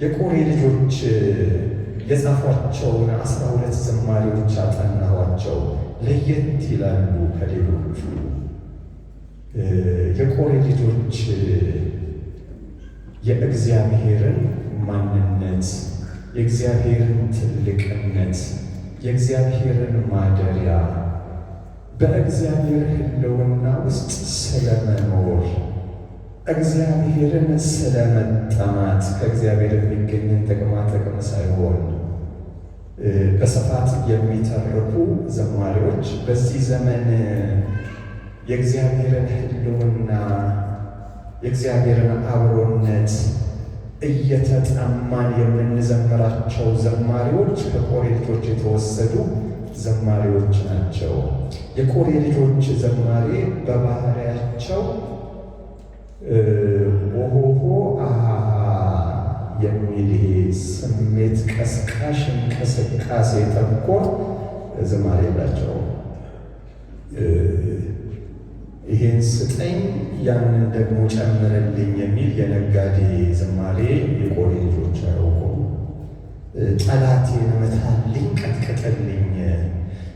የቆሬ ልጆች የጻፏቸውን 12 ዝማሬዎች አጠናኋቸው። ለየት ይላሉ ከሌሎቹ። የቆሬ ልጆች የእግዚአብሔርን ማንነት፣ የእግዚአብሔርን ትልቅነት፣ የእግዚአብሔርን ማደሪያ፣ በእግዚአብሔር ሕልውና ውስጥ ስለመኖር፣ እግዚአብሔርን ስለመጠማት፣ ከእግዚአብሔር የሚገኝን ጥቅማ ጥቅም ሳይሆን በስፋት የሚተርኩ ዘማሪዎች በዚህ ዘመን የእግዚአብሔርን ሕልውና የእግዚአብሔርን አብሮነት እየተጠማን የምንዘምራቸው ዘማሪዎች ከቆሬ ልጆች የተወሰዱ ዘማሪዎች ናቸው። የቆሬ ልጆች ዘማሬ በባህሪያቸው ኦሆሆ የሚል ስሜት ቀስቃሽ እንቅስቃሴ ተኮር ዝማሬ የላቸው። ይሄን ስጠኝ ያንን ደግሞ ጨምርልኝ የሚል የነጋዴ ዝማሬ የቆሬ ልጆች አያውቁም። ጠላቴን መታልኝ፣ ቀጥቅጥልኝ፣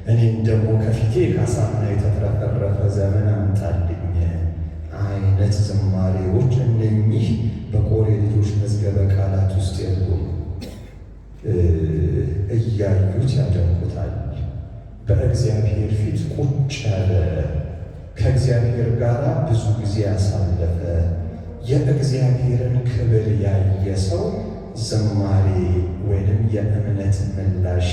እኔም ደግሞ ከፊቴ ካሳና የተትረፈረፈ ዘመን አምጣልኝ አይነት ዝማሬዎች እነኚህ በቆሬ ልጆች መዝገበ ቃላት ውስጥ የሉም። እያዩት ያደንቁታል። በእግዚአብሔር ፊት ቁጭ ያለ ከእግዚአብሔር ጋር ብዙ ጊዜ ያሳለፈ የእግዚአብሔርን ክብር ያየ ሰው ዝማሬ ወይንም የእምነት ምላሽ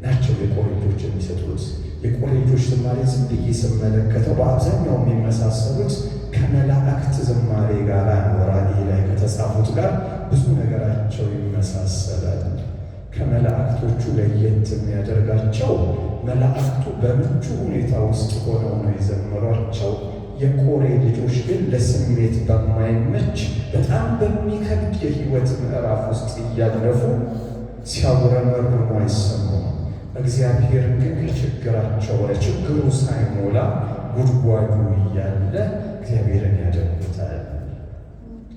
ናቸው የቆሬ ልጆች የሚሰጡት። የቆሬ ልጆች ዝማሬ ዝም ብዬ ስመለከተው በአብዛኛው የሚመሳሰሉት ከመላእክት ዝማሬ ጋር ራእይ ላይ ከተጻፉት ጋር ብዙ ነገራቸው ይመሳሰላል። ከመላእክቶቹ ለየት የሚያደርጋቸው መላእክቱ በምቹ ሁኔታ ውስጥ ሆነው ነው የዘመሯቸው። የቆሬ ልጆች ግን ለስሜት በማይመች በጣም በሚከብድ የሕይወት ምዕራፍ ውስጥ እያለፉ ሲያጉረመርሙ አይሰሙም። እግዚአብሔር ግን ከችግራቸው ችግሩ ሳይሞላ ጉድጓዱ እያለ እግዚአብሔርን ያደርጉታል።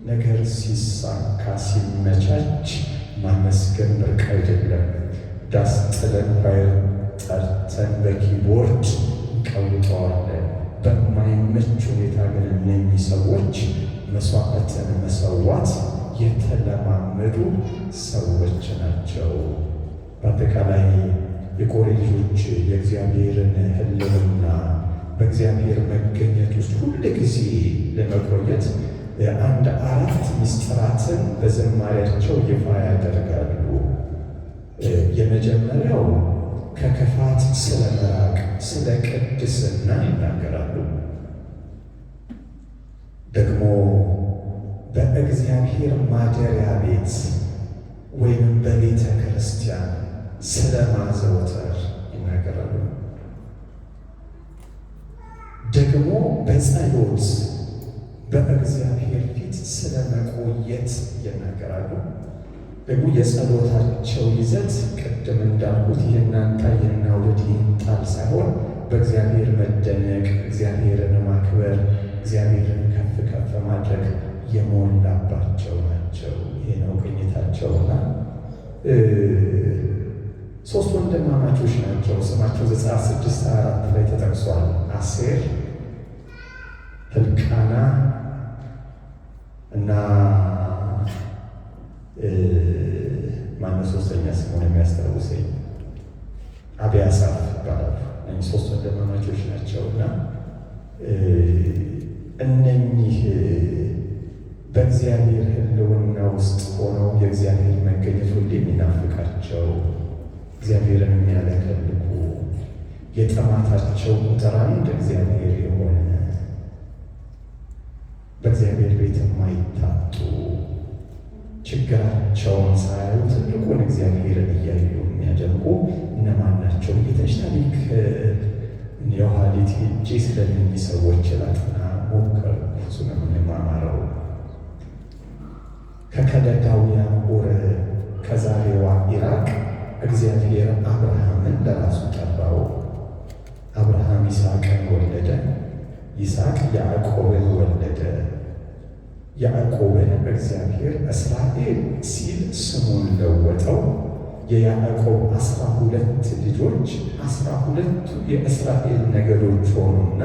ነገር ሲሳካ ሲመቻች ማመስገን ብርቅ አይደለም። ዳስ ጥለን ፋይር ጠርተን በኪቦርድ እንቀውጠዋለን። በማይመች ሁኔታ ግን እነኚህ ሰዎች መስዋዕትን መሰዋት የተለማመዱ ሰዎች ናቸው። በአጠቃላይ የቆሬ ልጆች የእግዚአብሔርን ሕልውና በእግዚአብሔር መገኘት ውስጥ ሁል ጊዜ ለመቆየት አንድ 4 ምስጢራትን በዝማሬያቸው ይፋ ያደርጋሉ። የመጀመሪያው ከክፋት ስለ መራቅ፣ ስለ ቅድስና ይናገራሉ። ደግሞ በእግዚአብሔር ማደሪያ ቤት ወይም በቤተ ክርስቲያን ስለ ማዘውተር ይናገራሉ። ደግሞ በጸሎት በእግዚአብሔር ፊት ስለ መቆየት ይናገራሉ። ደግሞ የጸሎታቸው ይዘት ቅድም እንዳልኩት ይህናንታ ይህናውድ ይህንጣል ሳይሆን በእግዚአብሔር መደነቅ፣ እግዚአብሔርን ማክበር፣ እግዚአብሔርን ከፍ ከፍ ማድረግ የሞላባቸው ናቸው። ይህ ነው ቅኝታቸውና 3 ወንድማማቾች ናቸው። ስማቸው ዘጸአት 6:24 ላይ ተጠቅሷል። አሴር፣ ሕልቃና እና ማነው ሶስተኛ ስሙን የሚያስታውሰኝ? አብያሳፍ ይባላሉ። እነዚህ 3 ወንድማማቾች ናቸው እና እነኚህ በእግዚአብሔር ሕልውና ውስጥ ሆነው የእግዚአብሔር መገኘት ሁሌ የሚናፍቃቸው እግዚአብሔርን የሚያለከልኩ የጠማታቸው ቁጥር 1 እግዚአብሔር የሆነ በእግዚአብሔር ቤት የማይታጡ ችግራቸውን ሳያዩ ትልቁን እግዚአብሔርን እያዩ የሚያደርጉ እነማን ናቸው? የትንሽ ታሪክ የኋሊት ሄጄ ስለእነዚህ ሰዎች ላጥና ሞከርኩ። እሱን የምንማማረው ከከለዳውያን ኡር ከዛሬዋ ኢራቅ እግዚአብሔር አብርሃምን ለራሱ ጠራው። አብርሃም ይስሐቅን ወለደ። ይስሐቅ ያዕቆብን ወለደ። ያዕቆብን እግዚአብሔር እግዚአብሔር እስራኤል ሲል ስሙን ለወጠው። የያዕቆብ 12 ልጆች 12ቱ የእስራኤል ነገዶች ሆኑና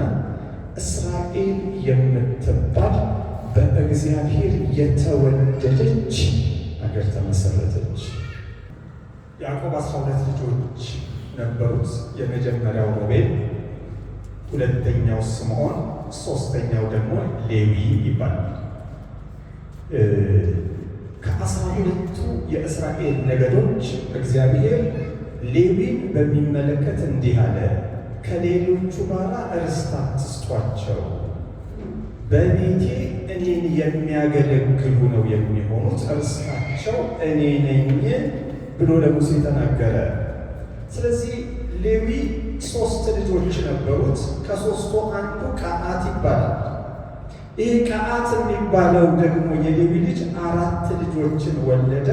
እስራኤል የምትባል በእግዚአብሔር የተወደደች አገር ተመሰረተች። ያዕቆብ 12 ልጆች ነበሩት። የመጀመሪያው ሮቤል፣ ሁለተኛው ስምዖን፣ ሶስተኛው ደግሞ ሌዊ ይባላል። ከ12ቱ የእስራኤል ነገዶች እግዚአብሔር ሌዊን በሚመለከት እንዲህ አለ፣ ከሌሎቹ ጋር ርስት አትስጧቸው፣ በቤቴ እኔን የሚያገለግሉ ነው የሚሆኑት፣ ርስታቸው እኔ ነኝ ብሎ ለሙሴ ተናገረ። ስለዚህ ሌዊ 3 ልጆች ነበሩት። ከ3ቱ አንዱ ቀዓት ይባላል። ይህ ቀዓት የሚባለው ደግሞ የሌዊ ልጅ 4 ልጆችን ወለደ።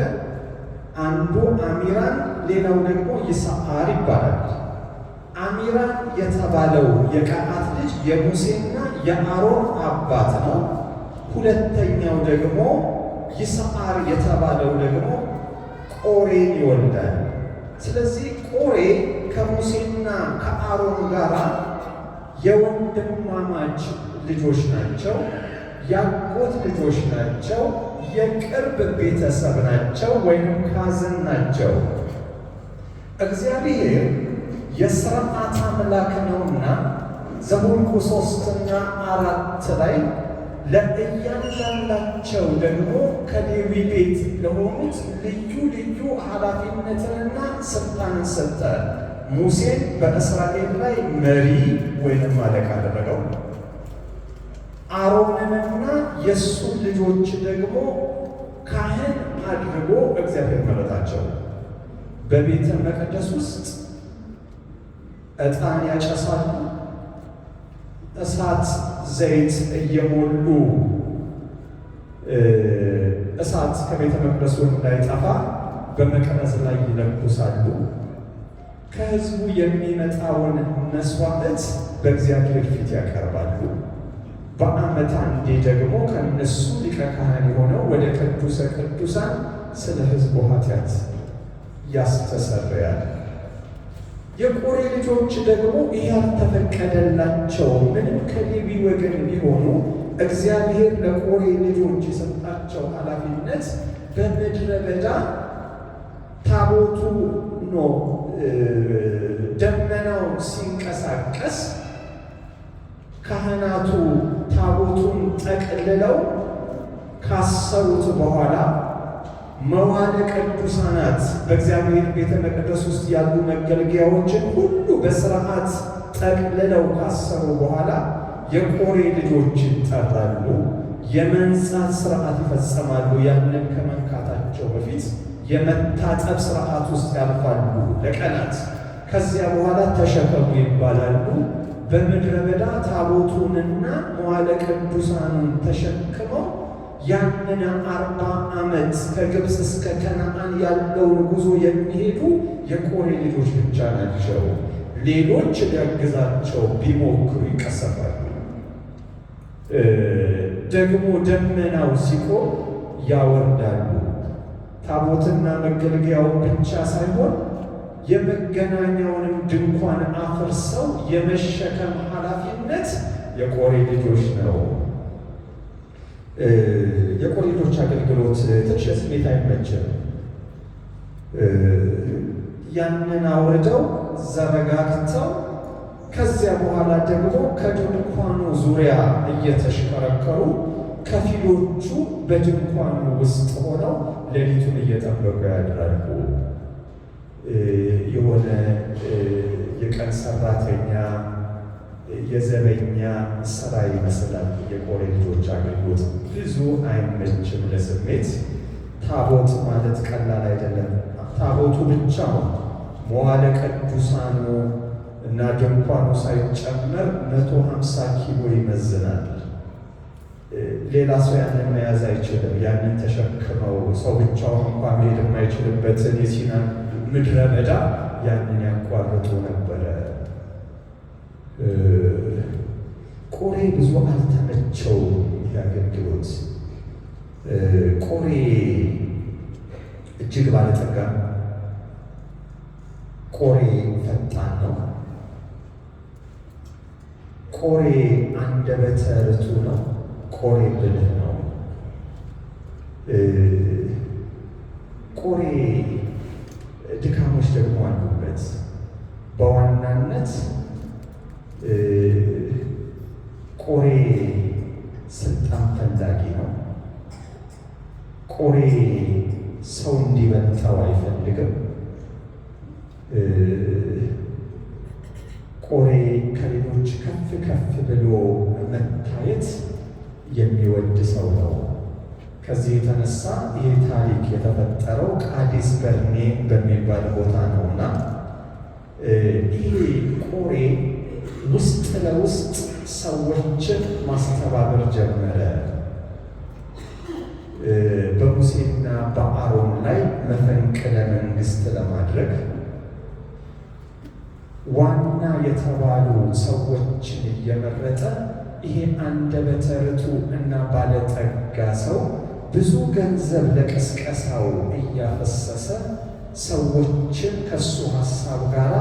አንዱ አሚራን፣ ሌላው ደግሞ ይስዓር ይባላል። አሚራን የተባለው የቀዓት ልጅ የሙሴና የአሮን አባት ነው። ሁለተኛው ደግሞ ይስዓር የተባለው ደግሞ ቆሬን ይወልዳል። ስለዚህ ቆሬ ከሙሴና ከአሮን ጋር የወንድማማች ልጆች ናቸው፣ ያጎት ልጆች ናቸው፣ የቅርብ ቤተሰብ ናቸው፣ ወይም ካዝን ናቸው። እግዚአብሔር የሥርዓት አምላክ ነውና ዘኍልቍ 3 እና 4 ላይ ለእያንዳንዳቸው ደግሞ ከሌዊ ቤት ለሆኑት ልዩ ልዩ ኃላፊነትንና ስልጣንን ሰጠ። ሙሴን በእስራኤል ላይ መሪ ወይንም አለቃ አደረገው። አሮንንና የእሱን ልጆች ደግሞ ካህን አድርጎ እግዚአብሔር መረጣቸው። በቤተ መቅደስ ውስጥ ዕጣን ያጨሳሉ። እሳት ዘይት እየሞሉ እሳት ከቤተ መቅደሱ እንዳይጠፋ በመቅረዝ ላይ ይለኩሳሉ። ከሕዝቡ የሚመጣውን መስዋዕት በእግዚአብሔር ፊት ያቀርባሉ። በዓመት አንዴ ደግሞ ከእነሱ ሊቀ ካህን የሆነው ወደ ቅዱሰ ቅዱሳን ስለ ሕዝቡ ኃጢአት ያስተሰርያል። የቆሬ ልጆች ደግሞ ይህ ያልተፈቀደላቸው ምንም ከሌዊ ወገን ቢሆኑ እግዚአብሔር ለቆሬ ልጆች የሰጣቸው ኃላፊነት በምድረ በዳ ታቦቱ ነው ደመናው ሲንቀሳቀስ ካህናቱ ታቦቱን ጠቅልለው ካሰሩት በኋላ መዋዕለ ቅዱሳናት በእግዚአብሔር ቤተ መቅደስ ውስጥ ያሉ መገልገያዎችን ሁሉ በስርዓት ጠቅልለው ካሰሩ በኋላ የቆሬ ልጆች ይጠራሉ። የመንጻት ስርዓት ይፈጸማሉ። ያንን ከመንካታቸው በፊት የመታጠብ ስርዓት ውስጥ ያልፋሉ ለቀናት። ከዚያ በኋላ ተሸከሙ ይባላሉ። በምድረ በዳ ታቦቱንና መዋዕለ ቅዱሳኑን ተሸክመው ያንን 40 ዓመት ከግብፅ እስከ ከነዓን ያለውን ጉዞ የሚሄዱ የቆሬ ልጆች ብቻ ናቸው። ሌሎች ሊያግዛቸው ቢሞክሩ ይቀሰፋሉ። ደግሞ ደመናው ሲቆም ያወርዳሉ። ታቦትና መገልገያውን ብቻ ሳይሆን የመገናኛውንም ድንኳን አፍርሰው የመሸከም ኃላፊነት የቆሬ ልጆች ነው። የቆሬ ልጆች አገልግሎት ትንሽ ስሜት አይመችም። ያንን አውርደው ዘረጋግተው ከዚያ በኋላ ደግሞ ከድንኳኑ ዙሪያ እየተሽከረከሩ ከፊሎቹ በድንኳኑ ውስጥ ሆነው ሌሊቱን እየጠበቁ ያድራሉ። የሆነ የቀን ሰራተኛ የዘበኛ ስራ ይመስላል። የቆሬ ልጆች አገልግሎት ብዙ አይመችም ለስሜት። ታቦት ማለት ቀላል አይደለም። ታቦቱ ብቻው መዋዕለ ቅዱሳኑ እና ድንኳኑ ሳይጨመር 150 ኪሎ ይመዝናል። ሌላ ሰው ያንን መያዝ አይችልም። ያንን ተሸክመው ሰው ብቻውን እንኳን መሄድ የማይችልበትን የሲና ምድረ በዳ ያንን ያቋርጡ ነበረ። ቆሬ ብዙ አልተመቸውም ይህ አገልግሎት። ቆሬ እጅግ ባለጠጋ፣ ቆሬ ፈጣን ነው። ቆሬ አንደበተ ርቱዕ ነው። ቆሬ ብልህ ነው። ቆሬ ድካሞች ደግሞ አሉበት። በዋናነት ቆሬ ስልጣን ፈላጊ ነው። ቆሬ ሰው እንዲበልጠው አይፈልግም። ቆሬ ከሌሎች ከፍ ከፍ ብሎ መታየት የሚወድ ሰው ነው። ከዚህ የተነሳ ይህ ታሪክ የተፈጠረው ቃዴስ በርኔ በሚባል ቦታ ነውና ይህ ቆሬ ውስጥ ለውስጥ ሰዎችን ማስተባበር ጀመረ። በሙሴና በአሮን ላይ መፈንቅለ መንግስት ለማድረግ ዋና የተባሉ ሰዎችን እየመረጠ ይሄ አንደበተ ርቱዕ እና ባለጠጋ ሰው ብዙ ገንዘብ ለቅስቀሳው እያፈሰሰ ሰዎችን ከሱ ሀሳብ ጋር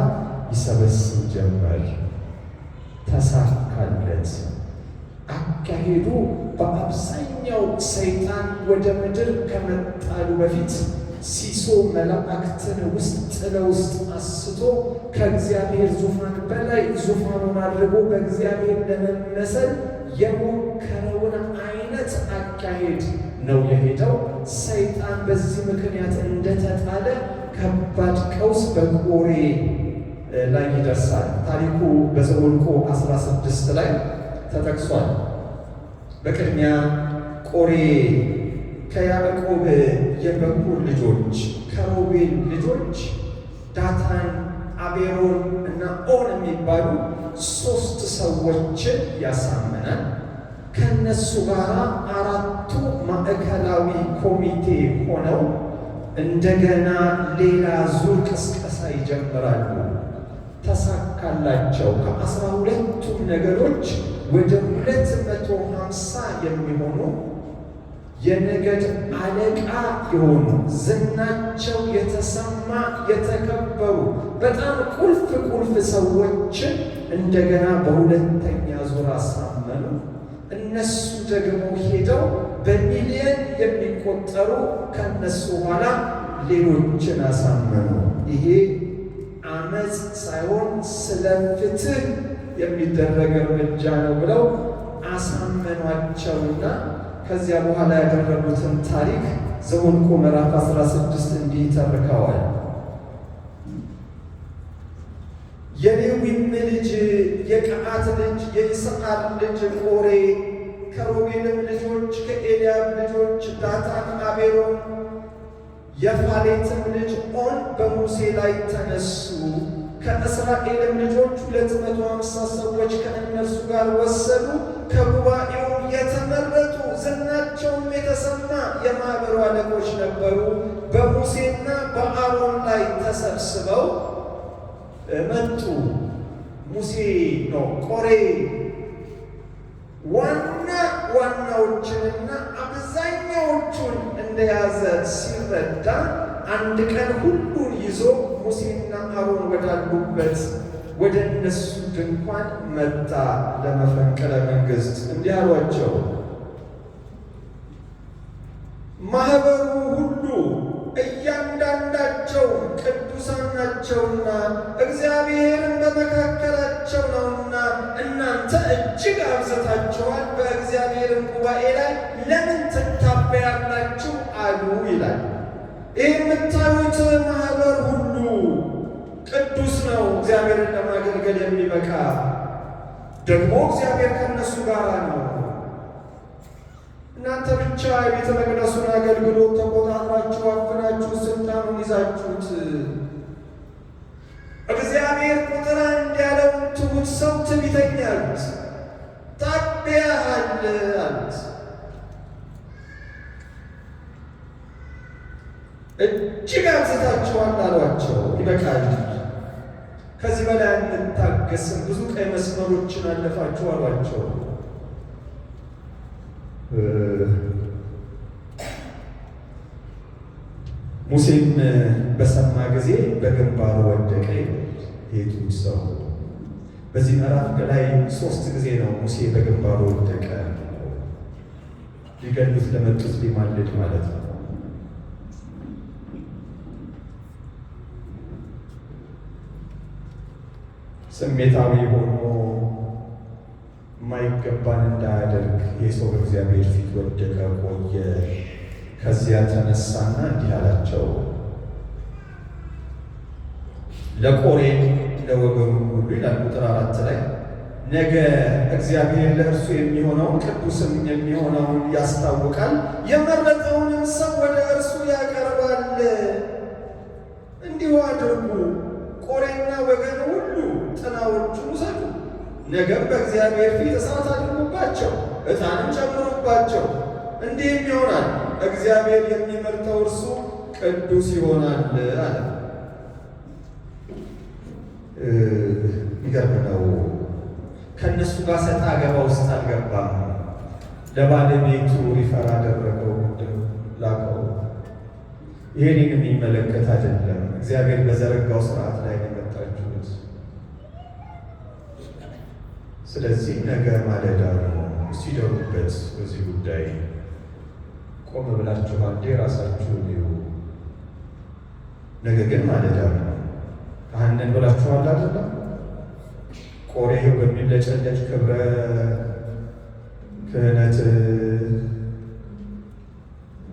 ይሰበስብ ጀመር። ተሳካለት። አካሄዱ በአብዛኛው ሰይጣን ወደ ምድር ከመጣሉ በፊት ሲሶ መላእክትን ውስጥ ለውስጥ አስቶ ከእግዚአብሔር ዙፋን በላይ ዙፋኑን አድርጎ በእግዚአብሔር ለመመሰል የሞከረውን አይነት አካሄድ ነው የሄደው። ሰይጣን በዚህ ምክንያት እንደተጣለ ከባድ ቀውስ በቆሬ ላይ ይደርሳል። ታሪኩ በዘኍልቍ 16 ላይ ተጠቅሷል። በቅድሚያ ቆሬ ከያዕቆብ የበኩር ልጆች ከሮቤል ልጆች ዳታን፣ አቤሮን እና ኦን የሚባሉ 3 ሰዎችን ያሳምናል። ከነሱ ጋር 4ቱ ማዕከላዊ ኮሚቴ ሆነው እንደገና ሌላ ዙር ቅስቀሳ ይጀምራሉ። ተሳካላቸው። ከ12ቱም ነገዶች ወደ 250 የሚሆኑ የነገድ አለቃ የሆኑ ዝናቸው የተሰማ የተከበሩ በጣም ቁልፍ ሰዎችን እንደገና በሁለተኛ ዙር አሳመኑ። እነሱ ደግሞ ሄደው በሚሊየን የሚቆጠሩ ከነሱ ኋላ ሌሎችን አሳመኑ። ይሄ አመፅ ሳይሆን ስለ ፍትህ የሚደረግ እርምጃ ነው ብለው አሳመኗቸውና ከዚያ በኋላ ያደረጉትን ታሪክ ዘኍልቍ ምዕራፍ 16 እንዲህ ተርከዋል። የሌዊም ልጅ የቀዓት ልጅ የይስዓር ልጅ ቆሬ ከሮቤልም ልጆች ከኤልያብ ልጆች ዳታን፣ አቤሮን የፋሌትም ልጅ ኦን በሙሴ ላይ ተነሱ። ከእስራኤልም ልጆች 250 ሰዎች ከእነርሱ ጋር ወሰዱ። ከጉባኤውም የተመረጡ ዝናቸውም የተሰማ የማኅበሩ አለቆች ነበሩ። በሙሴና በአሮን ላይ ተሰብስበው መጡ። ሙሴ ነው ቆሬ ዋናዎችንና አብዛኛዎቹን እንደያዘ ሲረዳ አንድ ቀን ሁሉን ይዞ ሙሴና አሮን ወዳሉበት ወደ እነሱ ድንኳን መጣ። ለመፈንቅለ መንግሥት እንዲህ አሏቸው፣ ማኅበሩ ሁሉ እያንዳንዳቸው ቅዱሳን ናቸውና እግዚአብሔርን በመካከላቸው ነውና እናንተ እጅግ አብዝታችኋል፣ በእግዚአብሔርን ጉባኤ ላይ ለምን ትታበያላችሁ አሉ ይላል። ይህ የምታዩት ማኅበር ሁሉ ቅዱስ ነው፣ እግዚአብሔርን ለማገልገል የሚበቃ ደግሞ እግዚአብሔር ከእነሱ ጋር ነው። እናንተ ብቻ የቤተ መቅደሱን አገልግሎት ተቆጣጥራችሁ አፍናችሁ ስልጣኑን ይዛችሁት እግዚአብሔር ቁጥር 1 ያለውን ትሑት ሰው ትዕቢተኛ አሉት። ታበያሃል አሉት። እጅግ አብዝታችኋል አሏቸው። ይበቃል፣ ከዚህ በላይ አንታገስም፣ ብዙ ቀይ መስመሮችን አለፋችሁ አሏቸው። ሙሴም በሰማ ጊዜ በግንባሩ ወደቀ። የቱም ሰው በዚህ ምዕራፍ ላይ 3 ጊዜ ነው ሙሴ በግንባሩ ወደቀ። ሊገሉት ለመጡት ሊማልድ ማለት ነው። ስሜታዊ ሆኖ የማይገባን እንዳያደርግ የሰው በእግዚአብሔር ፊት ወደቀ፣ ቆየ። ከዚያ ተነሳና እንዲህ አላቸው ለቆሬ ለወገኑ ሁሉ ይላል ቁጥር 4 ላይ ነገ እግዚአብሔር ለእርሱ የሚሆነውን ቅዱስም የሚሆነውን ያስታውቃል፣ የመረጠውንም ሰው ወደ እርሱ ያቀርባል። እንዲሁ አድርጉ፣ ቆሬና ወገኑ ሁሉ ጥናዎቹን ውሰዱ፣ ነገም በእግዚአብሔር ፊት እሳት አድርጉባቸው፣ ዕጣንም ጨምሩባቸው። እንዲህም ይሆናል እግዚአብሔር የሚመርጠው እርሱ ቅዱስ ይሆናል አለ። የሚገርም ነው። ከእነሱ ጋር ሰጣ ገባ ውስጥ አልገባም። ለባለቤቱ ሪፈር አደረገው፣ ላቀው። ይሄን የሚመለከት አይደለም። እግዚአብሔር በዘረጋው ስርዓት ላይ ነው የመጣችሁት። ስለዚህ ነገ ማለዳ ነው ሲደሩበት። በዚህ ጉዳይ ቆም ብላችሁ አንዴ ራሳችሁን ይዩ። ነገ ግን ማለዳ ነው። ካህንን ብላችኋል አይደለም? ቆሬው በሚለጨለጭ ክብረ ክህነት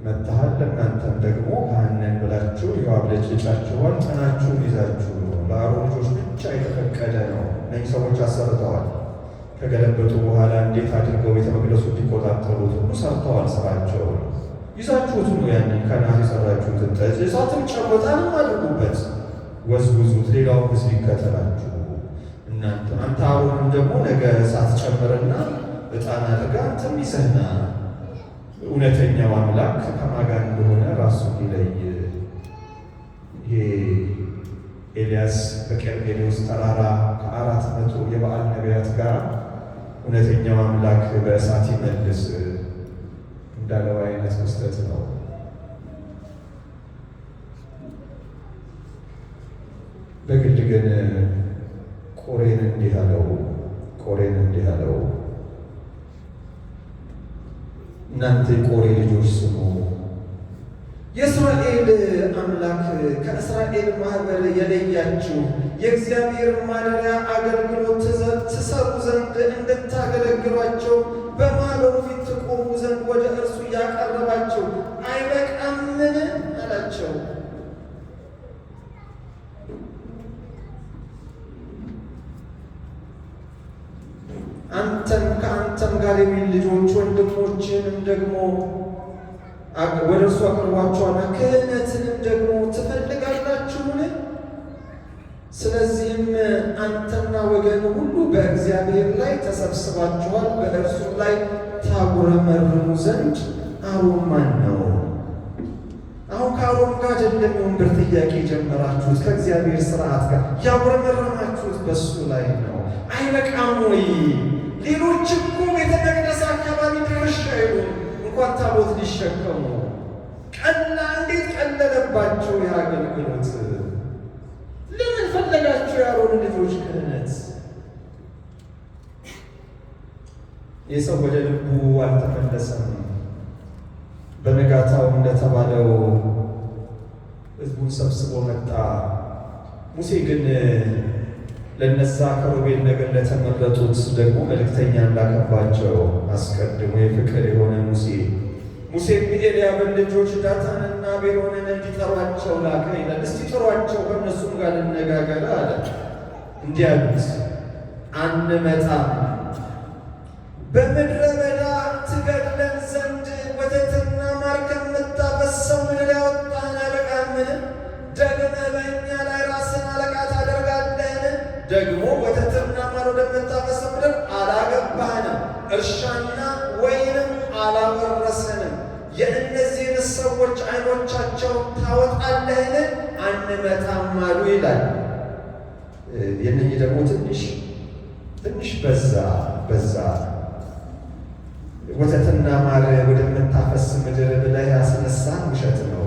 መጥተሃል። እናንተም ደግሞ ካህንን ብላችሁ ይኸው አብለጭልጫችኋል። ጥናችሁን ይዛችሁ ለአሮን ልጆች ብቻ የተፈቀደ ነው። እነዚህ ሰዎች አሰርተዋል። ከገለበጡ በኋላ እንዴት አድርገው ቤተ መቅደሱ እንዲቆጣጠሩት ሁሉ ሰርተዋል። ስራቸው ይዛችሁት ነው። ያንን ከናስ የሰራችሁትን ጠጅ እሳትም ጨቦታንም አድርጉበት፣ ወዝውዙት፣ ሌላውን ሕዝብ ይከተላችሁ። አንተ አሮንም ደግሞ ነገ እሳት ጨምርና ዕጣን አድርጋ አንተም ይዘህና እውነተኛው አምላክ ከማን ጋር እንደሆነ ራሱ ሊለይ። ይሄ ኤልያስ በቀርሜሎስ ተራራ ከ400 የበዓል ነቢያት ጋር እውነተኛው አምላክ በእሳት ይመልስ እንዳለው አይነት ክስተት ነው። በግል ግን ቆሬን እንዲህ አለው፣ እናንተ የቆሬ ልጆች ስሙ። የእስራኤል አምላክ ከእስራኤል ማህበር የለያችሁ የእግዚአብሔር ማደሪያ አገልግሎት ትሰሩ ዘንድ እንድታገለግሏቸው በማህበሩ ፊት ትቆሙ ዘንድ ወደ እርሱ ያቀረባቸው አይበቃምን አላቸው። አንተም ከአንተም ጋር የሚል ልጆች ወንድሞችንም ደግሞ ወደ እርሱ አቅርቧቸዋል። ክህነትንም ደግሞ ትፈልጋላችሁን? ስለዚህም አንተና ወገን ሁሉ በእግዚአብሔር ላይ ተሰብስባችኋል። በእርሱ ላይ ታጉረመርሙ ዘንድ አሮን ማን ነው? አሁን ከአሮን ጋር አይደለም የወንበር ጥያቄ ጀመራችሁት፣ ከእግዚአብሔር ስርዓት ጋር ያጉረመረማችሁት በሱ ላይ ነው። አይበቃም ወይ? ሌሎች እኮ ቤተ መቅደስ አካባቢ ድረስ አይሉም እንኳን ታቦት ሊሸከሙ። እንዴት ቀለለባቸው የአገልግሎት። ለምን ፈለጋችሁ የአሮን ልጆች ክህነት? የሰው ወደ ልቡ አልተመለሰም። በነጋታው እንደተባለው ሕዝቡን ሰብስቦ መጣ። ሙሴ ግን ለነዛ ከሮቤል ነገድ ለተመረጡት ደግሞ መልእክተኛ ላከባቸው። አስቀድሞ የፍቅር የሆነ ሙሴም የኤልያብን ልጆች ዳታንና አቤሮንን እንዲጠሯቸው ላከ ይላል። እስቲ ጥሯቸው፣ ከእነሱም ጋር ልነጋገር አለ። እንዲህ አሉት፣ አንመጣም። በምድረ በዳ ትገድለን ዘንድ ወተትና ማር ከምታፈስሰው ምድር ያወጣህን አይበቃምን? ደግመህ በእኛ ላይ ራስን አለቃ ታደርጋለህን? ደግሞ ወተትና ማር ወደምታፈስሰው ምድር አላገባህንም፣ እርሻና ወይንም አላወረሰንም። የእነዚህን ሰዎች ዓይኖቻቸው ታወጣለህን? አንመጣም አሉ ይላል። የእነኝህ ደግሞ ትንሽ በዛ። ወተትና ማር ወደምታፈስ ምድር ብለህ ያስነሳን ውሸት ነው።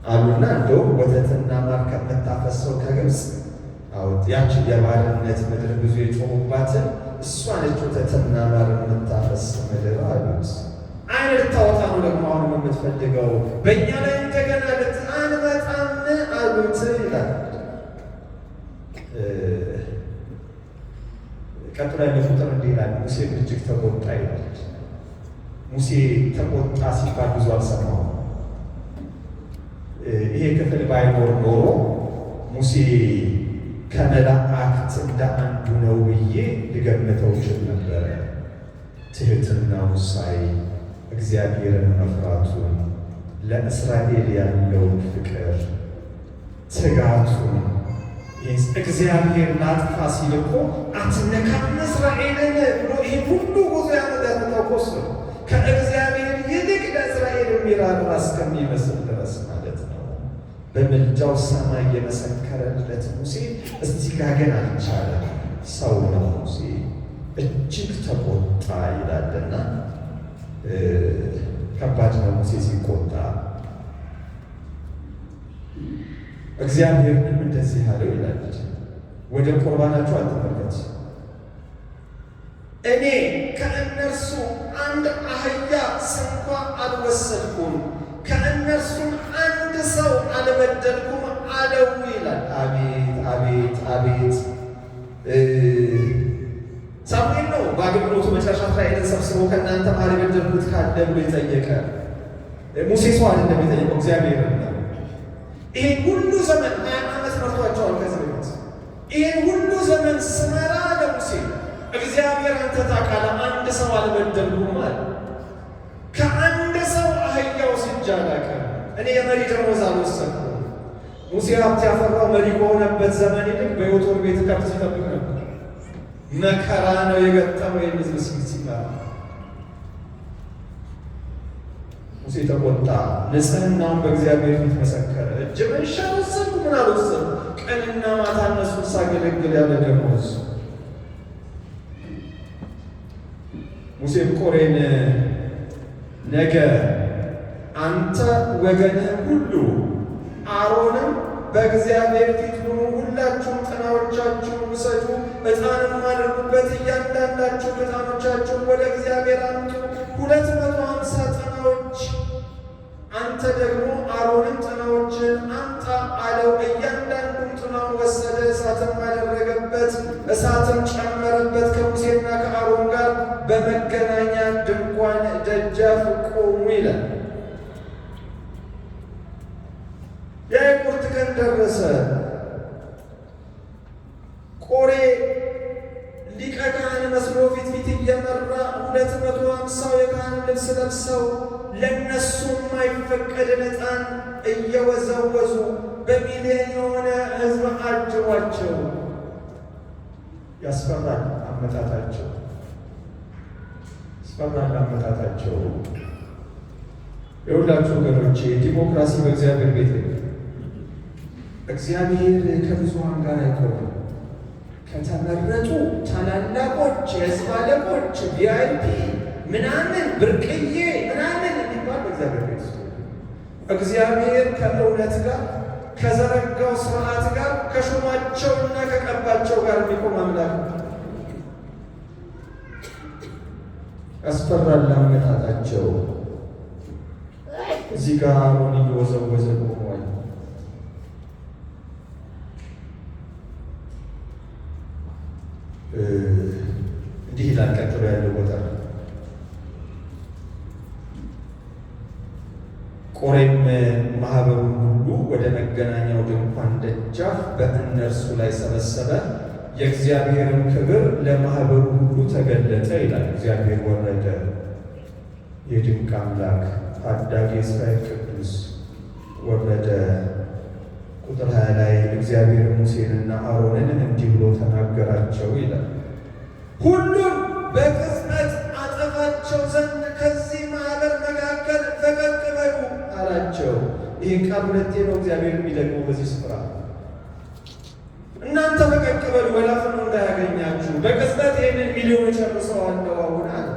አሉና እንደውም ወተትና ማር ከምታፈሰው ከግብፅ ያቺ የባርነት ምድር ብዙ የጮሁባትን እሷ ነች ወተትና ማር የምታፈስ ምድር አሉት። ዓይን ልታወጣ ነው ደግሞ አሁን የምትፈልገው በእኛ ላይ እንደገና አንመጣም አሉት ይላል። ቀጥሎ ያለ ቁጥር እንዲህ ይላል፣ ሙሴም እጅግ ተቆጣ ይላል። ሙሴ ተቆጣ ሲባል ብዙ አልሰማሁም። ይሄ ክፍል ባይኖር ኖሮ ሙሴ ከመላእክት እንደ አንዱ ነው ብዬ ልገምተው እችል ነበረ። ትሕትናው ሳይ እግዚአብሔርን መፍራቱን፣ ለእስራኤል ያለውን ፍቅር፣ ትጋቱን እግዚአብሔር ላጥፋ ሲል እኮ አትነካም እስራኤልን ብሎ ይህ ሁሉ ጉዞ ያመጣው ኮስ ነው። ከእግዚአብሔር ይልቅ ለእስራኤል የሚራራ እስከሚመስል ድረስ ማለት ነው። በምልጃው ሰማይ የመሰከረለት ሙሴ እስቲ ጋ ግን አልቻለም። ሰው ነው ሙሴ እጅግ ተቆጣ ይላልና ከባድ ነው ሙሴ ሲቆጣ። እግዚአብሔርንም እንደዚህ አለው ይላል፣ ወደ ቁርባናቸው አትመልከት፣ እኔ ከእነርሱ አንድ አህያ ስንኳ አልወሰድኩም፣ ከእነርሱም አንድ ሰው አልበደልኩም አለው ይላል። አቤት አቤት አቤት! ሳሙኤል ነው በአገልግሎቱ መጨረሻ እስራኤልን ሰብስቦ ከእናንተ ማን የበደልኩት ካለ ብሎ የጠየቀ። ሙሴ ሰው አይደለም የጠየቀው፣ እግዚአብሔር ነው። ይሄን ሁሉ ዘመን 20 ዓመት መርቷቸዋል ከዚህ በፊት። ይሄን ሁሉ ዘመን ስመራ ለሙሴ እግዚአብሔር አንተ ታውቃለህ፣ አንድ ሰው አልበደልኩም አለ። ከአንድ ሰው አህያ ወስጄ አላውቅም። እኔ የመሪ ደሞዝ አልወሰድኩም። ሙሴ ሀብት ያፈራው መሪ በሆነበት ዘመን ይልቅ በዮቶር ቤት ከብት ሲጠብቅ ነበር። መከራ ነው የገጠመው የሕዝብ ሲመራ። ሙሴ ተቆጣ፣ ንጽሕናውን በእግዚአብሔር ፊት መሰከረ። እጅ መንሻ ወሰድኩ፣ ምን አልወሰድኩም፣ ቀንና ማታ እነሱን ሳገለግል ያለ ደሞዝ። ሙሴም ቆሬን ነገ አንተ ወገንህም ሁሉ አሮንም በእግዚአብሔር ፊት ሁኑ፣ ሁላችሁም ጥናዎቻችሁን ውሰዱ፣ ዕጣንም አድርጉበት፣ እያንዳንዳችሁ ዕጣኖቻችሁን ወደ እግዚአብሔር አምጡ፣ 250 ጥናዎች። አንተ ደግሞ አሮንም ጥናዎችን አምጣ አለው። እያንዳንዱም ጥናውን ወሰደ፣ እሳትም አደረገበት፣ እሳትም ጨመረበት። ከሙሴና ከአሮን ጋር በመገናኛ ድንኳን ደጃፍ ቆሙ ይላል። የቁርጥ ቀን ደረሰ። ቆሬ ሊቀ ካህን መስሎ ፊት እየመራ 250 የካህን ልብስ ለብሰው ለነሱ የማይፈቀድን ዕጣን እየወዘወዙ በሚሊዮን የሆነ ሕዝብ አጅቧቸው። ያስፈራል አመጣጣቸው፣ ያስፈራል አመጣጣቸው። የሁላችሁ ወገኖቼ ዲሞክራሲ በእግዚአብሔር ቤት እግዚአብሔር ከብዙሃን ጋር አይቆምም። ከተመረጡ ታላላቆች፣ የሕዝብ አለቆች፣ ቪአይፒ ምናምን ብርቅዬ ምናምን የሚባል በእግዚአብሔር ቤት እግዚአብሔር ከእውነት ጋር ከዘረጋው ስርዓት ጋር ከሾማቸውና ከቀባቸው ጋር የሚቆም አምላክ ያስፈራል አመጣጣቸው። እዚህ ጋር አሮን እየወዘወዘ ቆሟል። እንዲህ ይላል ቀጥሎ ያለው ቦታ ቆሬም ማህበሩን ሁሉ ወደ መገናኛው ድንኳን ደጃፍ በእነርሱ ላይ ሰበሰበ፣ የእግዚአብሔርም ክብር ለማህበሩ ሁሉ ተገለጠ ይላል። እግዚአብሔር ወረደ፣ የድንቅ አምላክ ታዳጊ እስራኤል ቅዱስ ወረደ። ቁጥር 20 ላይ እግዚአብሔር ሙሴንና አሮንን እንዲህ ብሎ ተናገራቸው ይላል። ሁሉም በቅጽበት አጠፋቸው ዘንድ ከዚህ ማህበር መካከል ፈቀቅ በሉ አላቸው። ይህን ቃል ሁለቴ ነው እግዚአብሔር የሚደግመው በዚህ ስፍራ። እናንተ ፈቀቅ በሉ፣ ወላፈኑ እንዳያገኛችሁ፣ በቅጽበት ይህንን ሚሊዮን ጨርሰዋለሁ አሁን አለ።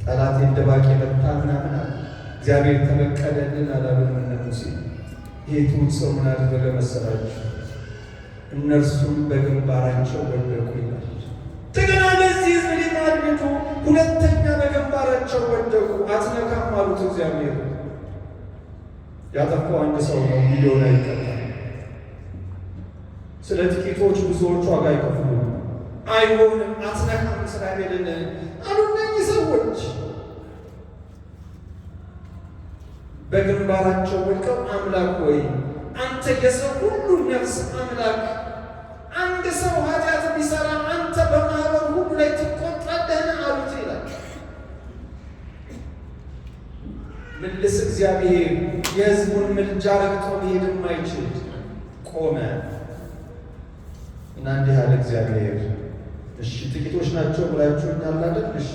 ጠላት የደባቂ መታ ምናምን አለ። እግዚአብሔር ተበቀለልን አላሉም እነ ሙሴ። ይሄ ትሑት ሰው ምን አደረገ መሰላችሁ? እነርሱም በግንባራቸው ወደቁ ይላል። እንደገና ለዚህ ሕዝብ ሊማልዱ ሁለተኛ በግንባራቸው ወደቁ። አትነካም አሉት እግዚአብሔር። ያጠፋው አንድ ሰው ነው፣ ሚሊዮን አይቀጣም። ስለ ጥቂቶች ብዙዎች ዋጋ አይከፍሉም። አይሆንም፣ አትነካም እስራኤልን አሉ እነዚህ ሰዎች። በግንባራቸው ወድቀው አምላክ ሆይ አንተ የሰው ሁሉ ነፍስ አምላክ፣ አንድ ሰው ኃጢአት ቢሰራ አንተ በማህበር ሁሉ ላይ ትቆጣለህን አሉት ይላል። ምልስ እግዚአብሔር የሕዝቡን ምልጃ ረግጦ ሊሄድ የማይችል ቆመ እና እንዲህ አለ እግዚአብሔር። እሺ ጥቂቶች ናቸው ብላችሁ እናላለን። እሺ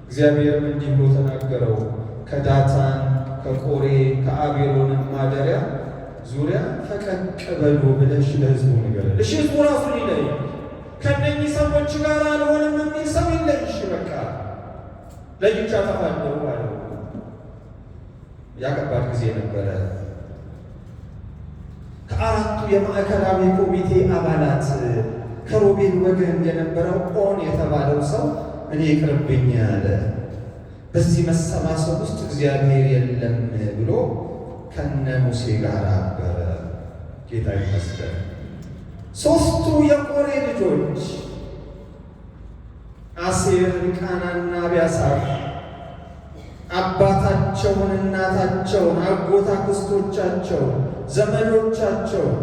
እግዚአብሔርም እንዲህ ብሎ ተናገረው፣ ከዳታን ከቆሬ ከአቤሮንም ማደሪያ ዙሪያ ፈቀቅ በሉ ብለሽ ለሕዝቡ ንገረን። እሺ ሕዝቡ ራሱን ይለይ፣ ከእነኚህ ሰዎች ጋር አልሆንም የሚል ሰው ይለይ። እሺ በቃ ለይቻ ጠፋለሁ አለው። ያከባድ ጊዜ ነበረ። ከአራቱ የማዕከላዊ ኮሚቴ አባላት ከሮቤል ወገን የነበረው ኦን የተባለው ሰው እኔ ይቅርብኝ አለ። በዚህ መሰባሰብ ውስጥ እግዚአብሔር የለም ብሎ ከነ ሙሴ ጋር አበረ። ጌታ ይመስገን። ሦስቱ የቆሬ ልጆች አሴር፣ ሕልቃናና አብያሳፍ አባታቸውን፣ እናታቸውን፣ አጎት አክስቶቻቸውን፣ ዘመዶቻቸውን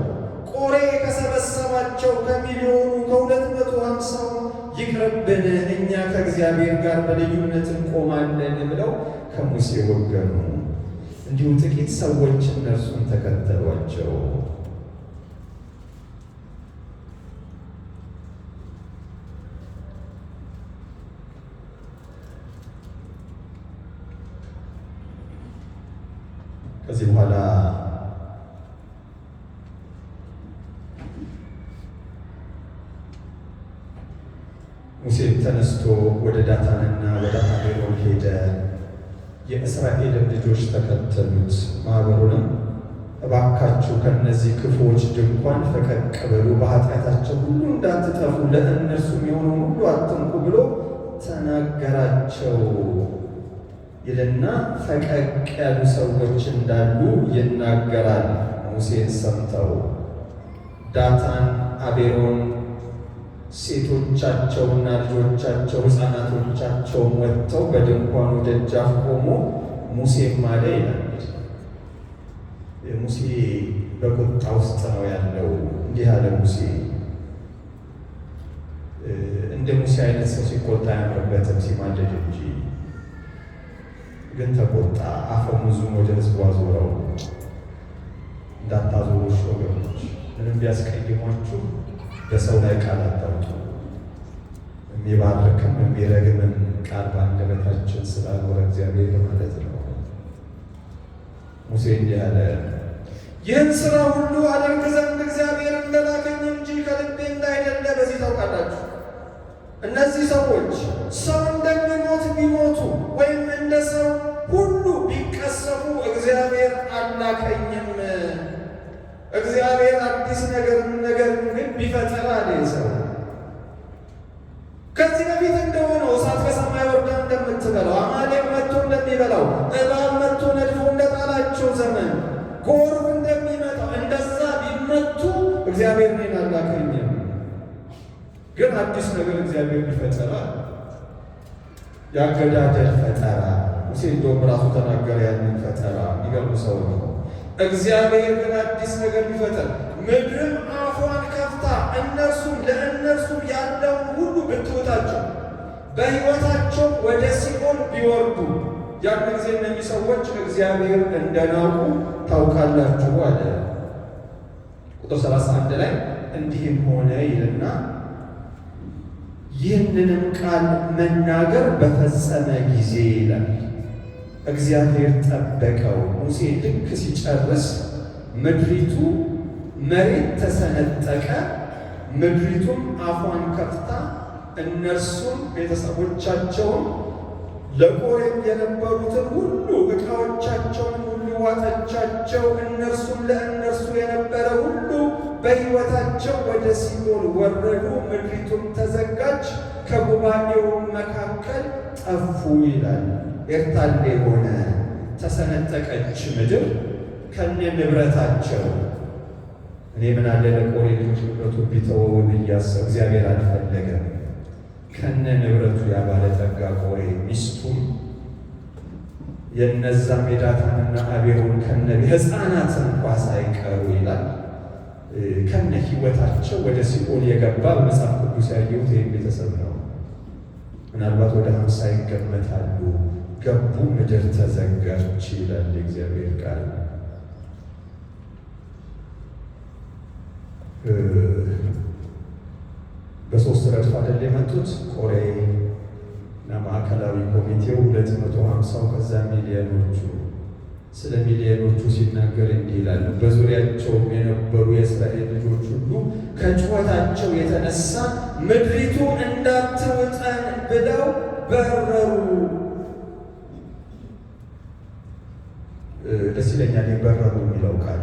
ቆሬ ከሰበሰባቸው ከሚሊዮኑ ከ250 ይቅርብን፣ እኛ ከእግዚአብሔር ጋር በልዩነት እንቆማለን ብለው ከሙሴ ወገኑ። እንዲሁ ጥቂት ሰዎች እነርሱን ተከተሏቸው። ከዚህ በኋላ ሙሴም ተነስቶ ወደ ዳታንና ወደ አቤሮን ሄደ። የእስራኤልም ልጆች ተከተሉት። ማኅበሩንም እባካችሁ ከእነዚህ ክፉዎች ድንኳን ፈቀቅ በሉ፣ በኃጢአታቸው ሁሉ እንዳትጠፉ፣ ለእነርሱም የሆነውን ሁሉ አትንኩ ብሎ ተናገራቸው ይልና ፈቀቅ ያሉ ሰዎች እንዳሉ ይናገራል። ሙሴን ሰምተው ዳታን፣ አቤሮን ሴቶቻቸውና ልጆቻቸው ሕፃናቶቻቸውን ወጥተው በድንኳኑ ደጃፍ ቆሞ ሙሴም አለ ይላል። ሙሴ በቁጣ ውስጥ ነው ያለው። እንዲህ አለ ሙሴ። እንደ ሙሴ አይነት ሰው ሲቆጣ አያምርበትም፣ ሲማልድ እንጂ። ግን ተቆጣ። አፈሙዙን ወደ ሕዝቡ አዞረው። እንዳታዞሩሽ ወገኖች፣ ምንም ቢያስቀይሟችሁ በሰው ላይ ቃል አታውጡ። የሚባርክም የሚረግምም ቃል በአንደበታችን ስላልኖረ እግዚአብሔር ማለት ነው። ሙሴ እንዲህ አለ፣ ይህን ሥራ ሁሉ አደርግ ዘንድ እግዚአብሔር እንደላከኝ እንጂ ከልቤ እንዳይደለ በዚህ ታውቃላችሁ። እነዚህ ሰዎች ሰው እንደሚሞት ቢሞቱ ወይም እንደ ሰው ሁሉ ቢቀሰፉ እግዚአብሔር አላከኝም። እግዚአብሔር አዲስ ነገር ግን ቢፈጠር አለ ሰው ከዚህ በፊት እንደሆነው እሳት ከሰማይ ወርዳ እንደምትበላው፣ አማሌቅ መጥቶ እንደሚበላው፣ እባብ መጥቶ ነድፎ እንደጣላቸው ዘመን ጎርፍ እንደሚመጣው እንደዛ ቢመቱ እግዚአብሔር እኔን አላከኝም። ግን አዲስ ነገር እግዚአብሔር ቢፈጠራ ያገዳደል ፈጠራ። ሙሴ እንደውም ራሱ ተናገረ ያንን ፈጠራ። የሚገርም ሰው ነው። እግዚአብሔር ግን አዲስ ነገር ቢፈጠር ምድርም አፏን ከፍታ ለእነርሱም ያለውን ሁሉ ብትውጣቸው በሕይወታቸው ወደ ሲኦል ቢወርዱ ያን ጊዜ እነዚህ ሰዎች እግዚአብሔር እንደናቁ ታውቃላችሁ አለ። ቁጥር 31 ላይ እንዲህም ሆነ ይልና ይህንንም ቃል መናገር በፈጸመ ጊዜ ይላል እግዚአብሔር ጠበቀው። ሙሴ ልክ ሲጨርስ ምድሪቱ መሬት ተሰነጠቀ፣ ምድሪቱም አፏን ከፍታ እነርሱም ቤተሰቦቻቸውን ለቆሬም የነበሩትን ሁሉ ዕቃዎቻቸውን ሁሉ ዋጠቻቸው። እነርሱም ለእነርሱ የነበረ ሁሉ በሕይወታቸው ወደ ሲኦል ወረዱ። ምድሪቱም ተዘጋች፣ ከጉባኤውም መካከል ጠፉ ይላል። ኤርታሌ ሆነ፣ ተሰነጠቀች ምድር ከነ ንብረታቸው። እኔ ምን አለ ለቆሬ ልጆች ንብረቱን ቢተወው ብያሰብ፣ እግዚአብሔር አልፈለገም። ከነ ንብረቱ ያባለጠጋ ቆሬ ሚስቱም የነዛም የዳታንና አቤሮን ከነ ሕፃናት እንኳ ሳይቀሩ ይላል ከነ ሕይወታቸው ወደ ሲኦል የገባ በመጽሐፍ ቅዱስ ያየሁት ይህም ቤተሰብ ነው። ምናልባት ወደ 50 ይገመታሉ። ገቡ፣ ምድር ተዘጋች ይላል የእግዚአብሔር ቃል። በሶስት ረድፍ አይደል የመጡት? ቆሬ እና ማዕከላዊ ኮሚቴው 250፣ ከዛ ሚሊዮኖቹ። ስለ ሚሊዮኖቹ ሲናገር እንዲህ ይላሉ። በዙሪያቸውም የነበሩ የእስራኤል ልጆች ሁሉ ከጩኸታቸው የተነሳ ምድሪቱ እንዳትውጠን ብለው በረሩ። ደስ ይለኛል የበረሩ የሚለው ቃል።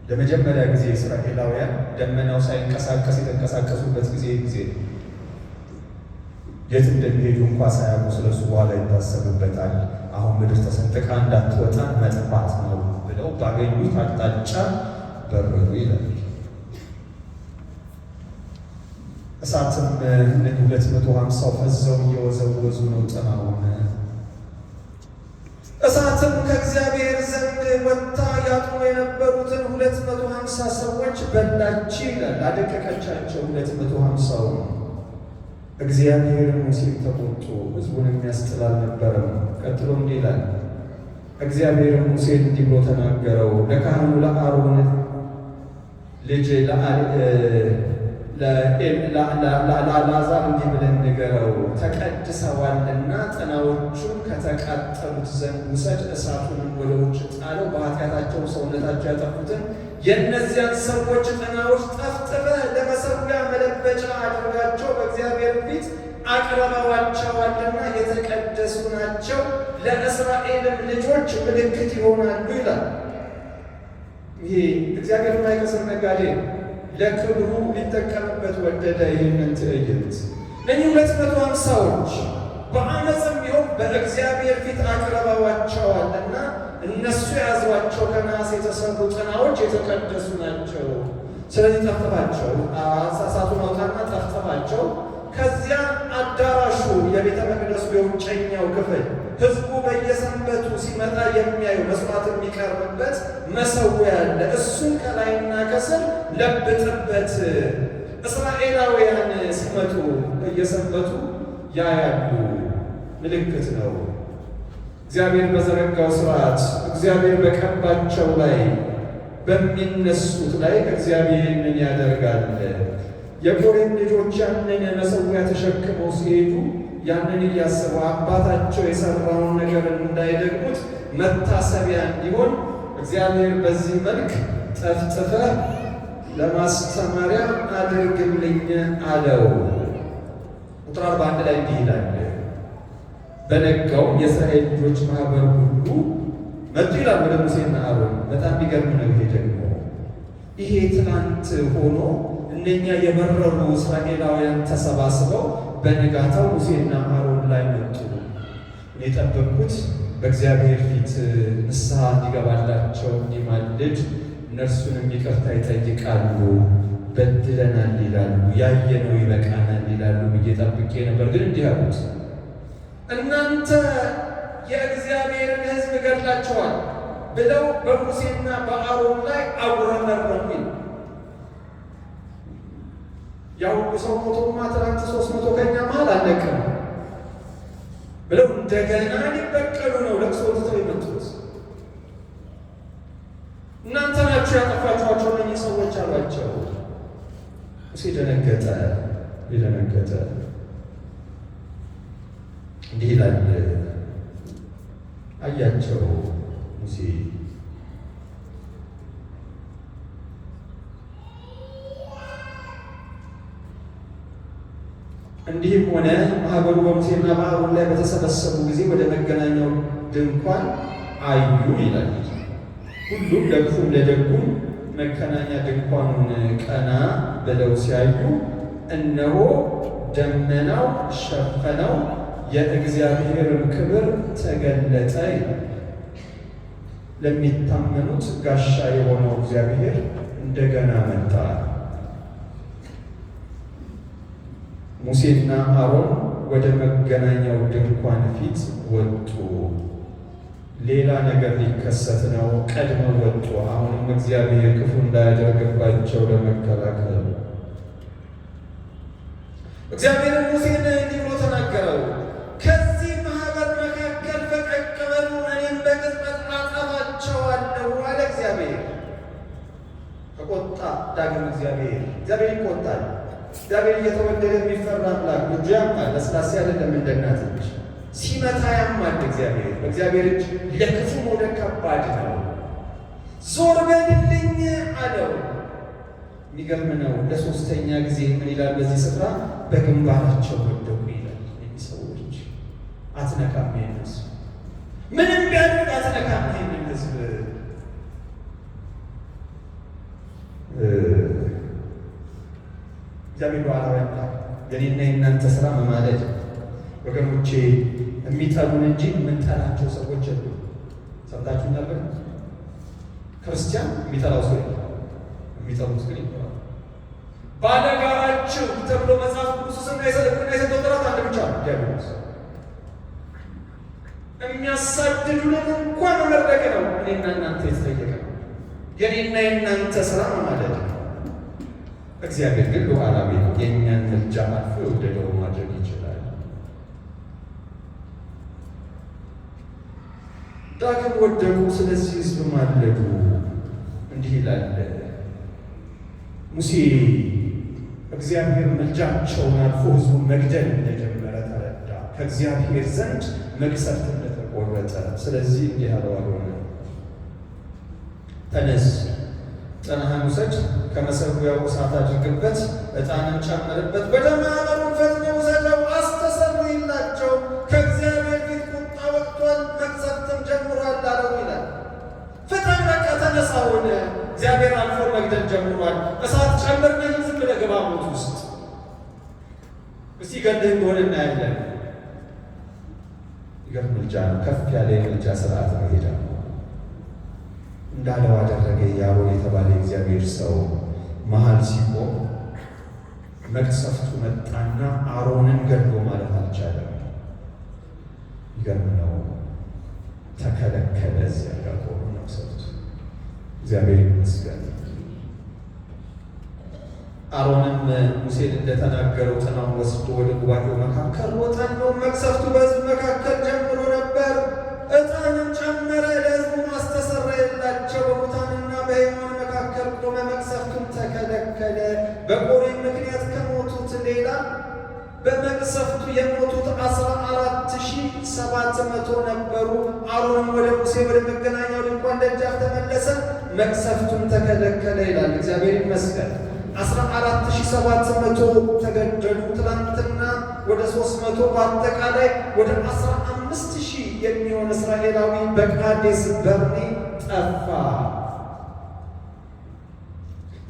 ለመጀመሪያ ጊዜ እስራኤላውያን ደመናው ሳይንቀሳቀስ የተንቀሳቀሱበት ጊዜ የት እንደሚሄዱ እንኳ ሳያውቁ ስለሱ በኋላ ይታሰብበታል። አሁን ምድር ተሰንጥቃ እንዳትወጣ መጥፋት ነው ብለው ባገኙት አቅጣጫ በረሩ ይላል። እሳትም 250 ፈዘው እየወዘወዙ ነው ጥናውን። እሳትም ከእግዚአብሔር ዘንድ ወጥታ ያጥኑ የነበሩትን 250 ሰዎች በላች ይላል። አደቀቀቻቸው 250። እግዚአብሔር ሙሴን ተቆጡ፣ ሕዝቡን የሚያስጥል አልነበረም። ቀጥሎ እንዲህ ይላል። እግዚአብሔር ሙሴን እንዲህ ብሎ ተናገረው፣ ለካህኑ ለአሮን ልጅ ለአልዓዛር እንዲህ ብለን ንገረው፣ ተቀድሰዋልና ጥናዎቹን ከተቃጠሉት ዘንድ ውሰድ፣ እሳቱንም ወደ ውጭ ጣለው። በኃጢአታቸው ሰውነታቸው ያጠፉትን የእነዚያን ሰዎች ጥናዎች ጠፍጥፈህ ለመሠዊያ መለበጫ አድርጋቸው፣ በእግዚአብሔር ፊት አቅርበዋቸዋልና የተቀደሱ ናቸው፣ ለእስራኤልም ልጆች ምልክት ይሆናሉ ይላል። ይሄ እግዚአብሔር የማይከስር ነጋዴ ለክብሩ ሊጠቀምበት ወደደ። ይህንን ትዕይንት እነዚህ 250ዎች በአመፅም ቢሆን በእግዚአብሔር ፊት አቅርበዋቸዋልና እነሱ የያዟቸው ከነሐስ የተሰሩ ጥናዎች የተቀደሱ ናቸው። ስለዚህ ጠፍጥፋቸው፣ እሳቱን አውጣና ጠፍጥፋቸው። ከዚያ አዳራሹ የቤተ መቅደሱ የውጨኛው ክፍል ሕዝቡ በየሰንበቱ ሲመጣ የሚያዩ መስዋዕት የሚቀርብበት መሠዊያ አለ። እሱን ከላይና ከስር ለብጥበት። እስራኤላውያን ሲመጡ በየሰንበቱ ያያሉ። ምልክት ነው። እግዚአብሔር በዘረጋው ስርዓት፣ እግዚአብሔር በቀባቸው ላይ በሚነሱት ላይ እግዚአብሔር ምን ያደርጋል? የቆሬም ልጆች ያንን መሠዊያ ተሸክመው ሲሄዱ ያንን እያሰቡ አባታቸው የሰራውን ነገር እንዳይደግሙት መታሰቢያ እንዲሆን እግዚአብሔር በዚህ መልክ ጠፍጥፈህ ለማስተማሪያ አድርግልኝ አለው። ቁጥር 41 ላይ እንዲህ ይላል፣ በነጋው የእስራኤል ልጆች ማኅበር ሁሉ መጡ ይላል ወደ ሙሴና አሮን። በጣም የሚገርም ነው። ይሄ ደግሞ ይሄ ትናንት ሆኖ እነኛ የበረሩ እስራኤላውያን ተሰባስበው በነጋታው ሙሴና አሮን ላይ መጡ። የጠበቅኩት በእግዚአብሔር ፊት ንስሐ እንዲገባላቸው እንዲማልድ፣ እነርሱንም ይቅርታ ይጠይቃሉ። በድለናል ይላሉ፣ ያየነው ይበቃናል ይላሉ ብዬ ጠብቄ ነበር። ግን እንዲህ አሉት፣ እናንተ የእግዚአብሔርን ሕዝብ ገድላችኋል ብለው በሙሴና በአሮን ላይ አጉረመረሙ። ያው ሰው ሞቶማ ትናንት 300 ከኛ መሃል አለቀም ብለው እንደገና ሊበቀሉ ነው ለቅሶ ትተው የመጡት። እናንተ ናችሁ ያጠፋችኋቸው እነዚህ ሰዎች አሏቸው። ሙሴ ደነገጠ። እንዲህ ይላል፣ አያቸው ሙሴ እንዲህም ሆነ ማኅበሩ በሙሴና በአሮን ላይ በተሰበሰቡ ጊዜ ወደ መገናኛው ድንኳን አዩ ይላል። ሁሉም ለክፉም ለደጉም መገናኛ ድንኳኑን ቀና ብለው ሲያዩ እነሆ ደመናው ሸፈነው፣ የእግዚአብሔርም ክብር ተገለጠ ይላል። ለሚታመኑት ጋሻ የሆነው እግዚአብሔር እንደገና መጣ። ሙሴና አሮን ወደ መገናኛው ድንኳን ፊት ወጡ። ሌላ ነገር ሊከሰት ነው። ቀድመው ወጡ። አሁንም እግዚአብሔር ክፉ እንዳያደርግባቸው ለመከላከል እግዚአብሔር ሙሴን እንዲህ ብሎ ተናገረው። ከዚህ ማኅበር መካከል ፈቀቅ በሉ፣ እኔም በቅጽበት አጠፋቸዋለሁ አለ እግዚአብሔር። ተቆጣ። ዳግም እግዚአብሔር ይቆጣል። እግዚአብሔር እየተወደደ የሚፈራ አምላክ ነው። እጁ ያማል፣ ለስላሳ አይደለም እንደ እናት እጅ። ሲመታ ያማል እግዚአብሔር። በእግዚአብሔር እጅ ለክፉ መውደቅ ከባድ ነው። ዞር በልልኝ አለው። የሚገርም ነው። ለሶስተኛ ጊዜ ምን ይላል በዚህ ስፍራ? በግንባራቸው ወደቁ ይላል። እነዚህ ሰዎች አትነካም፣ ይሄን ሕዝብ ምንም ቢያደርግ አትነካም፣ ይሄንን ሕዝብ እግዚአብሔር ሉዓላዊ አምላክ። የኔና የእናንተ ስራ መማለድ ወገኖቼ፣ የሚጠሉን እንጂ የምንጠላቸው ሰዎች የሉ። ሰምታችሁ ነበር? ክርስቲያን የሚጠላው ሰው የሚጠሉት ግን ይኖራል። ባለጋራችሁ ተብሎ መጽሐፍ ቅዱስና የሰጠው ጥራት አንድ ብቻ ነው፣ ዲያብሎስ። የሚያሳድዱንን እንኳን መመረቅ ነው። እኔና እናንተ የተጠየቀ ነው። የኔና የእናንተ ስራ መማለድ ነው። እግዚአብሔር ግን ሉዓላዊ ነው። የእኛን ምልጃ አልፎ የወደደውን ማድረግ ይችላል። ዳግም ወደቁ፣ ስለዚህ ሕዝብ ማለዱ። እንዲህ ይላል ሙሴ። እግዚአብሔር ምልጃቸውን አልፎ ሕዝቡን መግደል እንደጀመረ ተረዳ። ከእግዚአብሔር ዘንድ መቅሰፍት እንደተቆረጠ። ስለዚህ እንዲህ አለው አሮን፣ ተነስ፣ ጥናህን ውሰድ፣ ከመሠዊያው እሳት አድርግበት፣ ዕጣንም ጨምርበት፣ ወደ ማኅበሩ ፈጥነህ ውሰደው፣ አስተሰርይላቸው፣ ከእግዚአብሔር ፊት ቁጣ ወጥቷል፣ መቅሰፍትም ጀምሯል አለው ይላል። ፍጠን፣ በቃ ተነስ፣ አሁን እግዚአብሔር አልፎ መግደል ጀምሯል። እሳት ጨምርና ዝም ብለህ ግባ ሞት ውስጥ። እስቲ ገድልህ እንደሆነ እናያለን። ይገርም ምልጃ ነው። ከፍ ያለ የምልጃ ስርዓት ነው። ሄዳ እንዳለው አደረገ። የአሮን የተባለ የእግዚአብሔር ሰው መሀል ሲቆም መቅሰፍቱ መጣና አሮንን ገድሎ ማለት አልቻለም። ይገርም ነው። ተከለከለ። እዚያ ጋር ቆሞ መቅሰፍቱ። እግዚአብሔር ይመስገን። አሮንም ሙሴን እንደተናገረው ጥናውን ወስዶ ወደ ጉባኤው መካከል ወጣን ነው። መቅሰፍቱ በሕዝብ መካከል ጀምሮ ነበር። ዕጣንም ጨመረ፣ ለሕዝቡ አስተሰረየላቸው። በሙታንና በሕያዋን መካከል ቆመ፣ መቅሰፍቱም ተከለከለ። በቆሬም ምክንያት ከሞቱት ሌላ በመቅሰፍቱ የሞቱት 14,700 ነበሩ። አሮንም ወደ ሙሴ ወደ መገናኛው ድንኳን ደጃፍ ተመለሰ፣ መቅሰፍቱም ተከለከለ ይላል። እግዚአብሔር ይመስገን። 14,700 ተገደሉ። ትናንትና ወደ 300 በአጠቃላይ ወደ 15,000 የሚሆን እስራኤላዊ በቃዴስ በርኔ ጠፋ።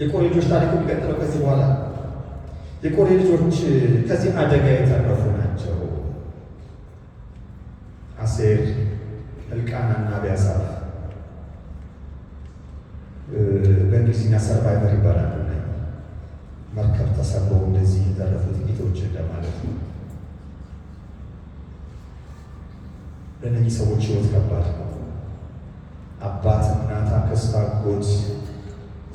የቆሬ ልጆች ታሪክ የሚቀጥለው ከዚህ በኋላ። የቆሬ ልጆች ከዚህ አደጋ የተረፉ ናቸው። አሴር፣ ሕልቃናና አብያሳፍ በእንግሊዝኛ ሰርቫይቨር ይባላል። መርከብ ተሰብሮ እንደዚህ የተረፉ ጥቂቶች እንደማለት ነው። ለእነዚህ ሰዎች ሕይወት ከባድ ነው። አባት፣ እናት፣ አክስት፣ አጎት፣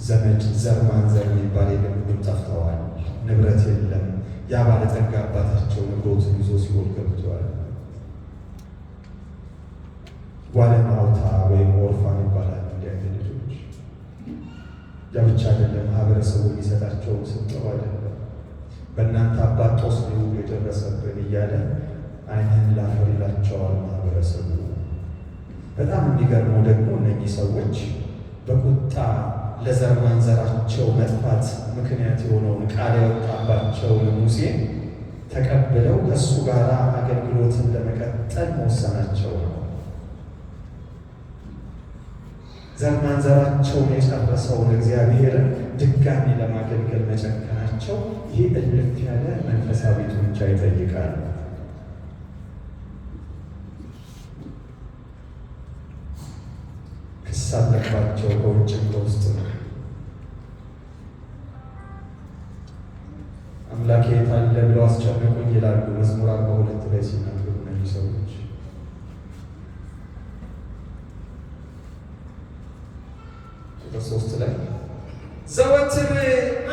ዘመድ፣ ዘር ማንዘር የሚባል የለም። ሁሉም ጠፍተዋል። ንብረት የለም። ያ ባለጠጋ አባታቸው ንብረቱን ይዞ ሲኦል ገብተዋል። ጓለማውታ ወይም ኦርፋን ይባላል። እንዲህ አይነት ልጆች ያ ብቻ አይደለም። ማህበረሰቡ የሚሰጣቸው ስጠው አይደለም። በእናንተ አባት ጦስ ነው የደረሰብን እያለ ዓይንህን ላፈር ይላቸዋል ማህበረሰቡ። በጣም የሚገርመው ደግሞ እነዚህ ሰዎች በቁጣ ለዘር ማንዘራቸው መጥፋት ምክንያት የሆነውን ቃል ያወጣባቸውን ሙሴን ተቀብለው ከእሱ ጋር አገልግሎትን ለመቀጠል መወሰናቸው ነው። ዘር ማንዘራቸውን የጨረሰውን እግዚአብሔርን ድጋሚ ለማገልገል መጨከናቸው ይህ እልፍ ያለ መንፈሳዊ ጡንቻ ይጠይቃል። ክስ አለባቸው ከውጭም ከውስጥ ነው። አምላኬ የት አለ ብለው አስጨነቁኝ ይላሉ መዝሙር 42 ላይ ሲናገሩ እነዚህ ሰዎች። ቁጥር 3 ላይ ዘወትር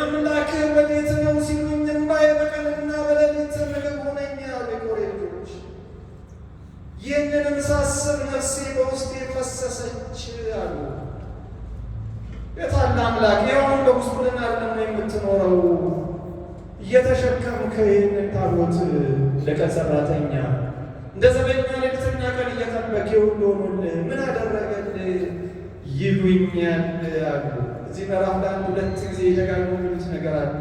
አምላክህ ወዴት ነው ሲሉኝ እንባዬ በቀንና በሌሊት ምግብ ሆነኝ አሉ የቆሬ ልጆች። ይህንንም ሳስብ ነፍሴ በውስጤ ፈሰሰች አሉ። የት አለ አምላክ? ይኸውን በጉስቁልና አይደለም የምትኖረው? እየተሸከምክ ይህንን ታቦት ለቀን ሰራተኛ እንደ ዘበኛ ሌሊትና ቀን እየጠበቅ ሁሉ ሆኖልህ ምን አደረገልህ ይሉኛል አሉ። እዚህ ምዕራፍ ላይ 2 ጊዜ ደጋግሞ የሚሉት ነገር አለ።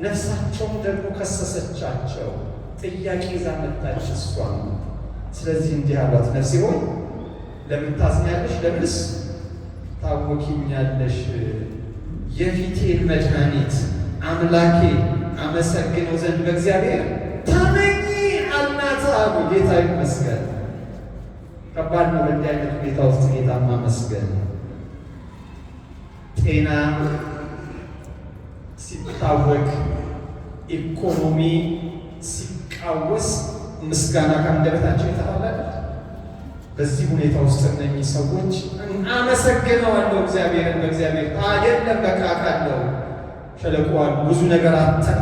ነፍሳቸውም ደግሞ ከሰሰቻቸው፣ ጥያቄ ይዛ መጣች እሷም። ስለዚህ እንዲህ አሏት፣ ነፍሴ ሆይ ለምን ታዝኛለሽ? ለምንስ ታወኪኛለሽ? የፊቴን መድኃኒት አምላኬ አመሰግነው ዘንድ በእግዚአብሔር ታመኚ አልናት አሉ። ጌታ ይመስገን። ከባድ ነው በእንዲህ አይነት ሁኔታ ውስጥ ጌታ ማመስገን። ጤና ሲታወክ፣ ኢኮኖሚ ሲቃወስ ምስጋና ከአንደበታቸው ይጠፋል። በዚህ ሁኔታ ውስጥ እነኚህ ሰዎች አመሰግነዋለሁ እግዚአብሔርን በእግዚአብሔር የለም በቃ ካለው ሸለቆዋል ብዙ ነገር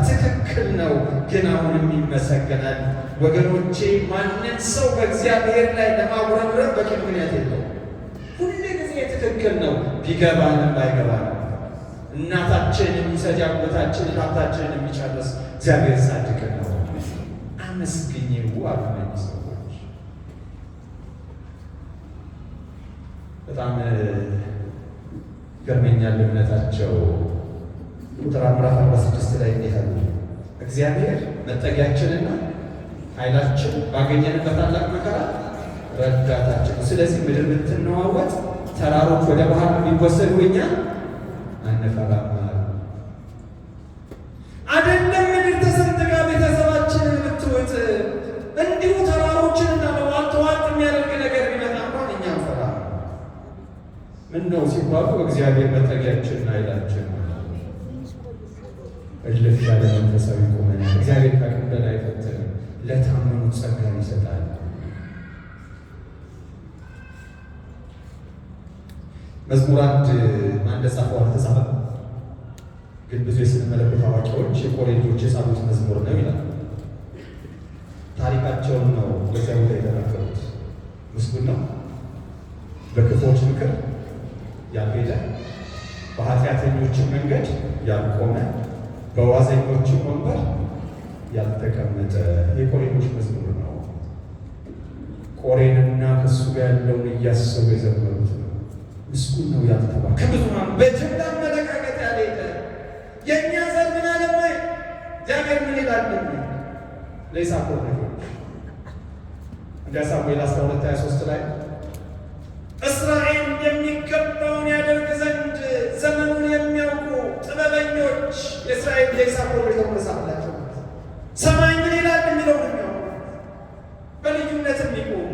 ትክክል ነው፣ ግን አሁንም ይመሰገናል። ወገኖቼ ማንም ሰው በእግዚአብሔር ላይ ለማጉረምረም በቂ ምክንያት የለው። ሁሉ ጊዜ ትክክል ነው፣ ቢገባንም ባይገባንም። እናታችንን የሚሰድ አጎታችን ሀብታችንን የሚጨርስ እግዚአብሔር ጻድቅ ነው። አመስግኜው አሉ እነዚህ ሰዎች። በጣም ይገርመኛል እምነታቸው። ቁጥር ምዕራፍ 46 ላይ እንዲህ አሉ፣ እግዚአብሔር መጠጊያችንና ኃይላችን ባገኘንበት ታላቅ መከራ ረዳታችን። ስለዚህ ምድር ብትነዋወጥ ተራሮች ወደ ባህር ቢወሰዱ እኛ አንፈራም አሉ። አይደለም ምድር ተሰንጥቃ ቤተሰባችንን ብትውጥ እንዲሁ ተራሮችን ዋጥ የሚያደርግ ነገር ቢመጣ እንኳን እኛ አንፈራም። ምን ነው ሲባሉ እግዚአብሔር መጠጊያችንና ኃይላችን እልፍ ያለ መንፈሳዊ ቁመና። እግዚአብሔር ከአቅም በላይ አይፈትንም፣ ለታመኑት ጸጋን ይሰጣል። መዝሙር 1 ማን እንደጻፈው አልተጻፈም፣ ግን ብዙ የሥነ መለኮት አዋቂዎች የቆሬ ልጆች የጻፉት መዝሙር ነው ይላል። ታሪካቸውን ነው በዚያ ቦታ የተናገሩት። ምስጉን ነው በክፉዎች ምክር ያልሄደ፣ በኃጢአተኞችን መንገድ ያልቆመ፣ በዋዘኞችን ወንበር ያልተቀመጠ የቆሬኖች መዝሙር ነው። ቆሬንና ከሱ ጋር ያለውን እያሰቡ የዘመሩት ነው። ምስጉን ነው ያልተባ ከብዙሃን በጅምላ አመለካከት ያልሄደ የእኛ ዘር ምን አለማ እግዚአብሔር ምን ይላል ለይሳኮር ልጆች እንደ ሳሙኤል 12:23 ላይ እስራኤል የሚገባውን ያደርግ ዘንድ ዘመኑን የሚያውቁ ጥበበኞች የእስራኤል የይሳኮር ልጆች ተመሳላቸው። ሰማይ ምን ይላል የሚለው ነው። በልዩነት የሚቆሙ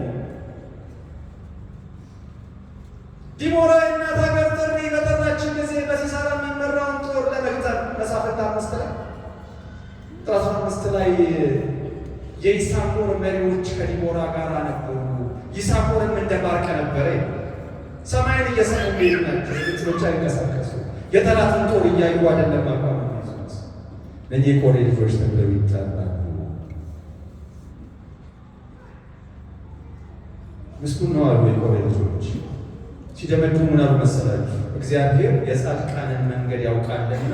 ዲቦራ እናት ሀገር ጥሪ በጠራችን ጊዜ በሲሳራ የሚመራውን ጦር ለመግጠም መሳፍንት 5 ላይ የይሳኮር መሪዎች ከዲቦራ ጋር ነበሩ። ይሳኮርም እንደ ባርቀ ነበረ። ሰማይን እየሰሙ ሄዱ ናቸው። ግብጾች አይንቀሳቀሱ የጠላትን ጦር እያዩ አይደለም አቋም ይዙት። እነዚህ የቆሬ ልጆች ተብለው ይጠራሉ። ምስጉን ነው አሉ የቆሬ ልጆች። ሲደመድሙ ምን አሉ መሰላችሁ? እግዚአብሔር የጻድቃንን መንገድ ያውቃልና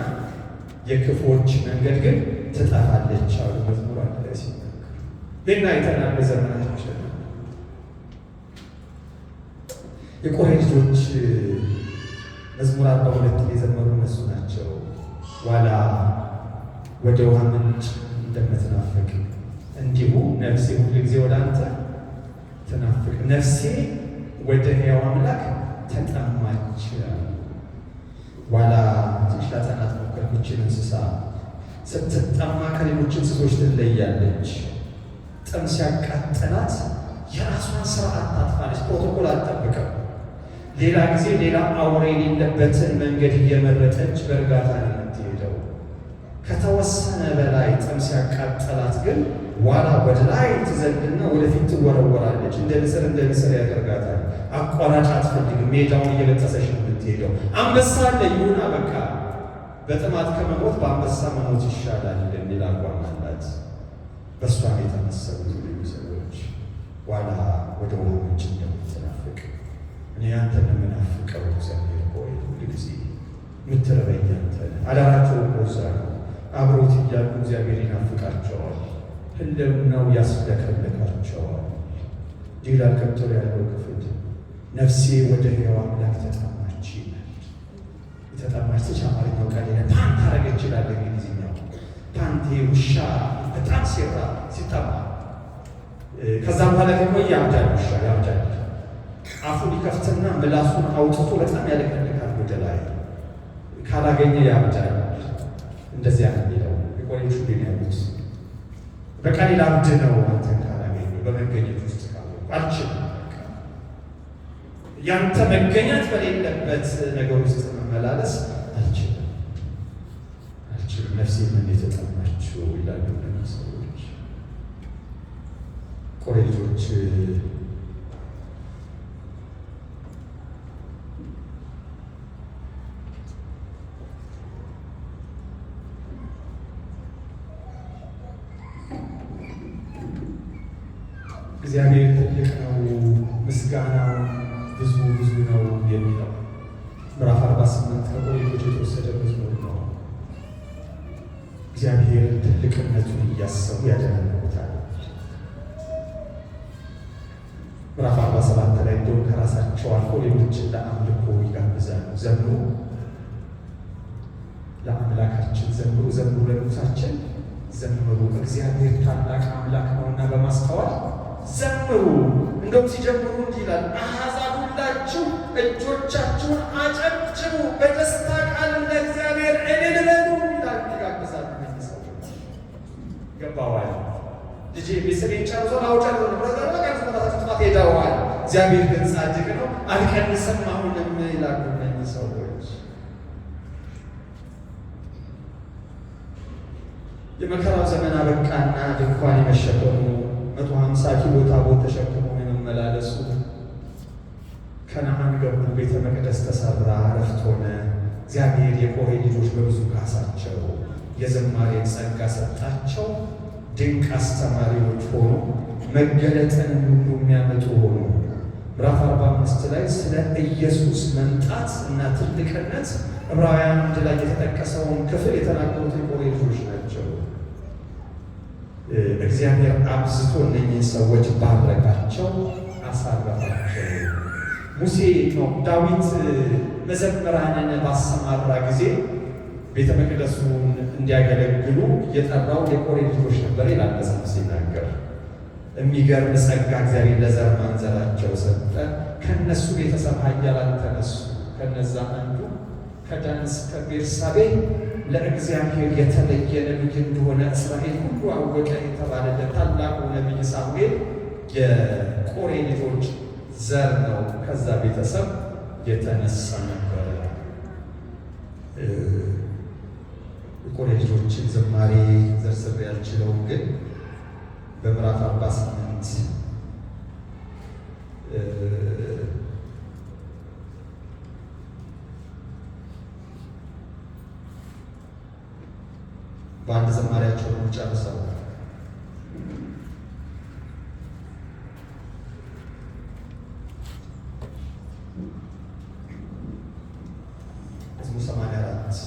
የክፉዎች መንገድ ግን ትጠፋለች አሉ። መዝሙር 1 ላይ ሲናገር ይህን አይተናል። በዘመናችን የቆሬ ልጆች መዝሙር 42 የዘመሩ እነሱ ናቸው። ዋላ ወደ ውሃ ምንጭ እንደምትናፍቅ እንዲሁ ነፍሴ ሁል ጊዜ ወደ አንተ ትናፍቅ፣ ነፍሴ ወደ ሕያው አምላክ ተጠማች። ዋላ ትንሽ ላጠናት ሞከርኩችን እንስሳ ስትጠማ ከሌሎች እንስሶች ትለያለች። ጥም ሲያቃጥላት የራሷን ስርዓት ታጥፋለች፣ ፕሮቶኮል አትጠብቅም። ሌላ ጊዜ ሌላ አውሬ የሌለበትን መንገድ እየመረጠች በእርጋታ ነው የምትሄደው። ከተወሰነ በላይ ጥም ሲያቃጥላት ግን ዋላ ወደ ላይ ትዘልና ወደፊት ትወረወራለች። እንደ ንስር ያደርጋታል። አቋራጭ አትፈልግም። ሜዳውን እየበጠሰች ነው የምትሄደው። አንበሳ አለ ይሁን በቃ በጥማት ከመሞት በአንበሳ መሞት ይሻላል የሚል አቋም አላት። በእሷም የተመሰሉት ልዩ ሰዎች ዋላ ወደ ውሃ ምንጭ እንደምትናፍቅ እኔ አንተን የምናፍቀው እግዚአብሔር ሆይ ሁል ጊዜ የምትረበኝ አንተ ነህ። አዳራቸው እኮ እዛ ነው። አብሮት እያሉ እግዚአብሔር ይናፍቃቸዋል። ህልውናው ያስለከለካቸዋል። ሌላ ቀጥሎ ያለው ክፍል ነፍሴ ወደ ሕያው አምላክ ተጠማች ይላል። የተጠማች ትች አማርኛው ቃል ፓንት አረገ ይችላል። እንግሊዝኛው ፓንቴ ውሻ በጣም ሲጠማ ከዛ በኋላ ደግሞ ያብዳል። ውሻ ያብዳል። አፉን ይከፍትና ምላሱን አውጥቶ በጣም ያለቀልቃል ወደ ላይ። ካላገኘ ያብዳል። እንደዚያ ነው የሚለው የቆሬዎቹ ግን ያሉት በቃ ሌላ አብድ ነው። አንተን ካላገኘ በመገኘት ውስጥ አልችልም። ያንተ መገኘት በሌለበት ነገር ውስጥ መመላለስ አልችልም። ነፍሴ ምን የተጠማችው ይላሉ ሰዎች። ቆሬ ልጆች እግዚአብሔር ትልቅ ነው፣ ምስጋናው ብዙ ነው የሚለው ምዕራፍ 48 ከቆሬ ልጆች የተወሰደ መዝሙር ነው። እግዚአብሔር ትልቅነቱን እያሰቡ ያደናንቁታል። ምዕራፍ 47 ላይ እንደውም ከራሳቸው አልፎ ሌሎችን ለአምልኮ ይጋብዛሉ። ዘምሩ ለአምላካችን፣ ዘምሩ ለንጉሳችን ዘምሩ፣ እግዚአብሔር ታላቅ አምላክ ነውና በማስተዋል ዘምሩ። እንደውም ሲጀምሩ እንዲህ ይላል፣ አሕዛብ ሁላችሁ እጆቻችሁን አጨብጭቡ፣ በደስታ ቃል ለእግዚአብሔር እልል በሉ ይላል። ይጋብዛል። ሰዎች ገባዋል። ልጄ ቤተሰቤን ጨርሶ ላውጨር ጥፋት ሄደዋል። እግዚአብሔር ግን ጻድቅ ነው አልቀንስም አሁንም ይላሉ እነዚህ ሰዎች። የመከራው ዘመን አበቃና ድንኳን የመሸከሙ 150 ኪሎ ታቦት ተሸክሞ የመመላለሱ ከነዓን ገቡ። ቤተ መቅደስ ተሰራ፣ ዕረፍት ሆነ። እግዚአብሔር የቆሬ ልጆች በብዙ ካሳቸው፣ የዝማሬን ጸጋ ሰጣቸው። ድንቅ አስተማሪዎች ሆኑ፣ መገለጥን ሁሉ የሚያመጡ ሆኑ። ምዕራፍ 45 ላይ ስለ ኢየሱስ መምጣት እና ትልቅነት ዕብራውያን 1 ላይ የተጠቀሰውን ክፍል የተናገሩት የቆሬ ልጆች ናቸው። እግዚአብሔር አብዝቶ እነኝህን ሰዎች ባረካቸው፣ አሳረፋቸው። ሙሴ ነው ዳዊት መዘምራንን ባሰማራ ጊዜ ቤተ መቅደሱን እንዲያገለግሉ እየጠራው የቆሬ ልጆች ነበር ይላል መጽሐፍ ሲናገር። የሚገርም ጸጋ እግዚአብሔር ለዘር ማንዘራቸው ሰጠ። ከነሱ ቤተሰብ ኃያላን ተነሱ። ከነዛ አንዱ ከዳን እስከ ቤርሳቤህ ለእግዚአብሔር የተለየ ነቢይ እንደሆነ እስራኤል ሁሉ አወቀ የተባለለት ታላቁ ነቢይ ሳሙኤል የቆሬ ልጆች ዘር ነው። ከዛ ቤተሰብ የተነሳ ነበረ። የቆሬ ልጆችን ዝማሬ ዘርዝሬ ያልችለውም፣ ግን በምዕራፍ 48 በአንድ ዘማሪያቸው ነው ጨርሰው መዝሙር 84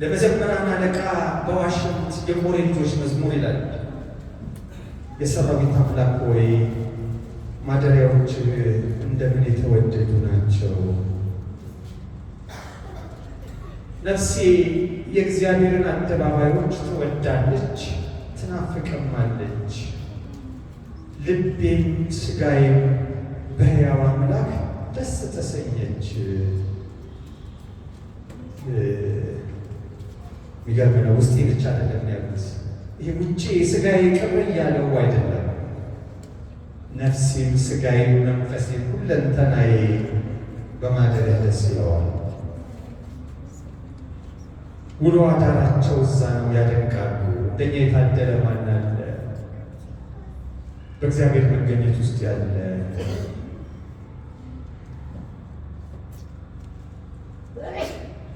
ለመዘምራን አለቃ በዋሽንት የቆሬ ልጆች መዝሙር ይላል። የሰራዊት አምላክ ሆይ ማደሪያዎች እንደምን የተወደዱ ናቸው። ነፍሴ የእግዚአብሔርን አደባባዮች ትወዳለች ትናፍቅማለች። ልቤም ሥጋዬም በሕያው አምላክ ደስ ተሰኘች። የሚገርም ነው። ውስጤ ብቻ አይደለም ያሉት። ይሄ ውጭ ሥጋዬ ቅር እያለው አይደለም። ነፍሴም ሥጋዬም መንፈሴም ሁለንተናዬ በማደሪያ ደስ ይለዋል። ውሎ አዳራቸው እዛ ነው፣ ያደንቃሉ። እንደኛ የታደለ ማን አለ? በእግዚአብሔር መገኘት ውስጥ ያለ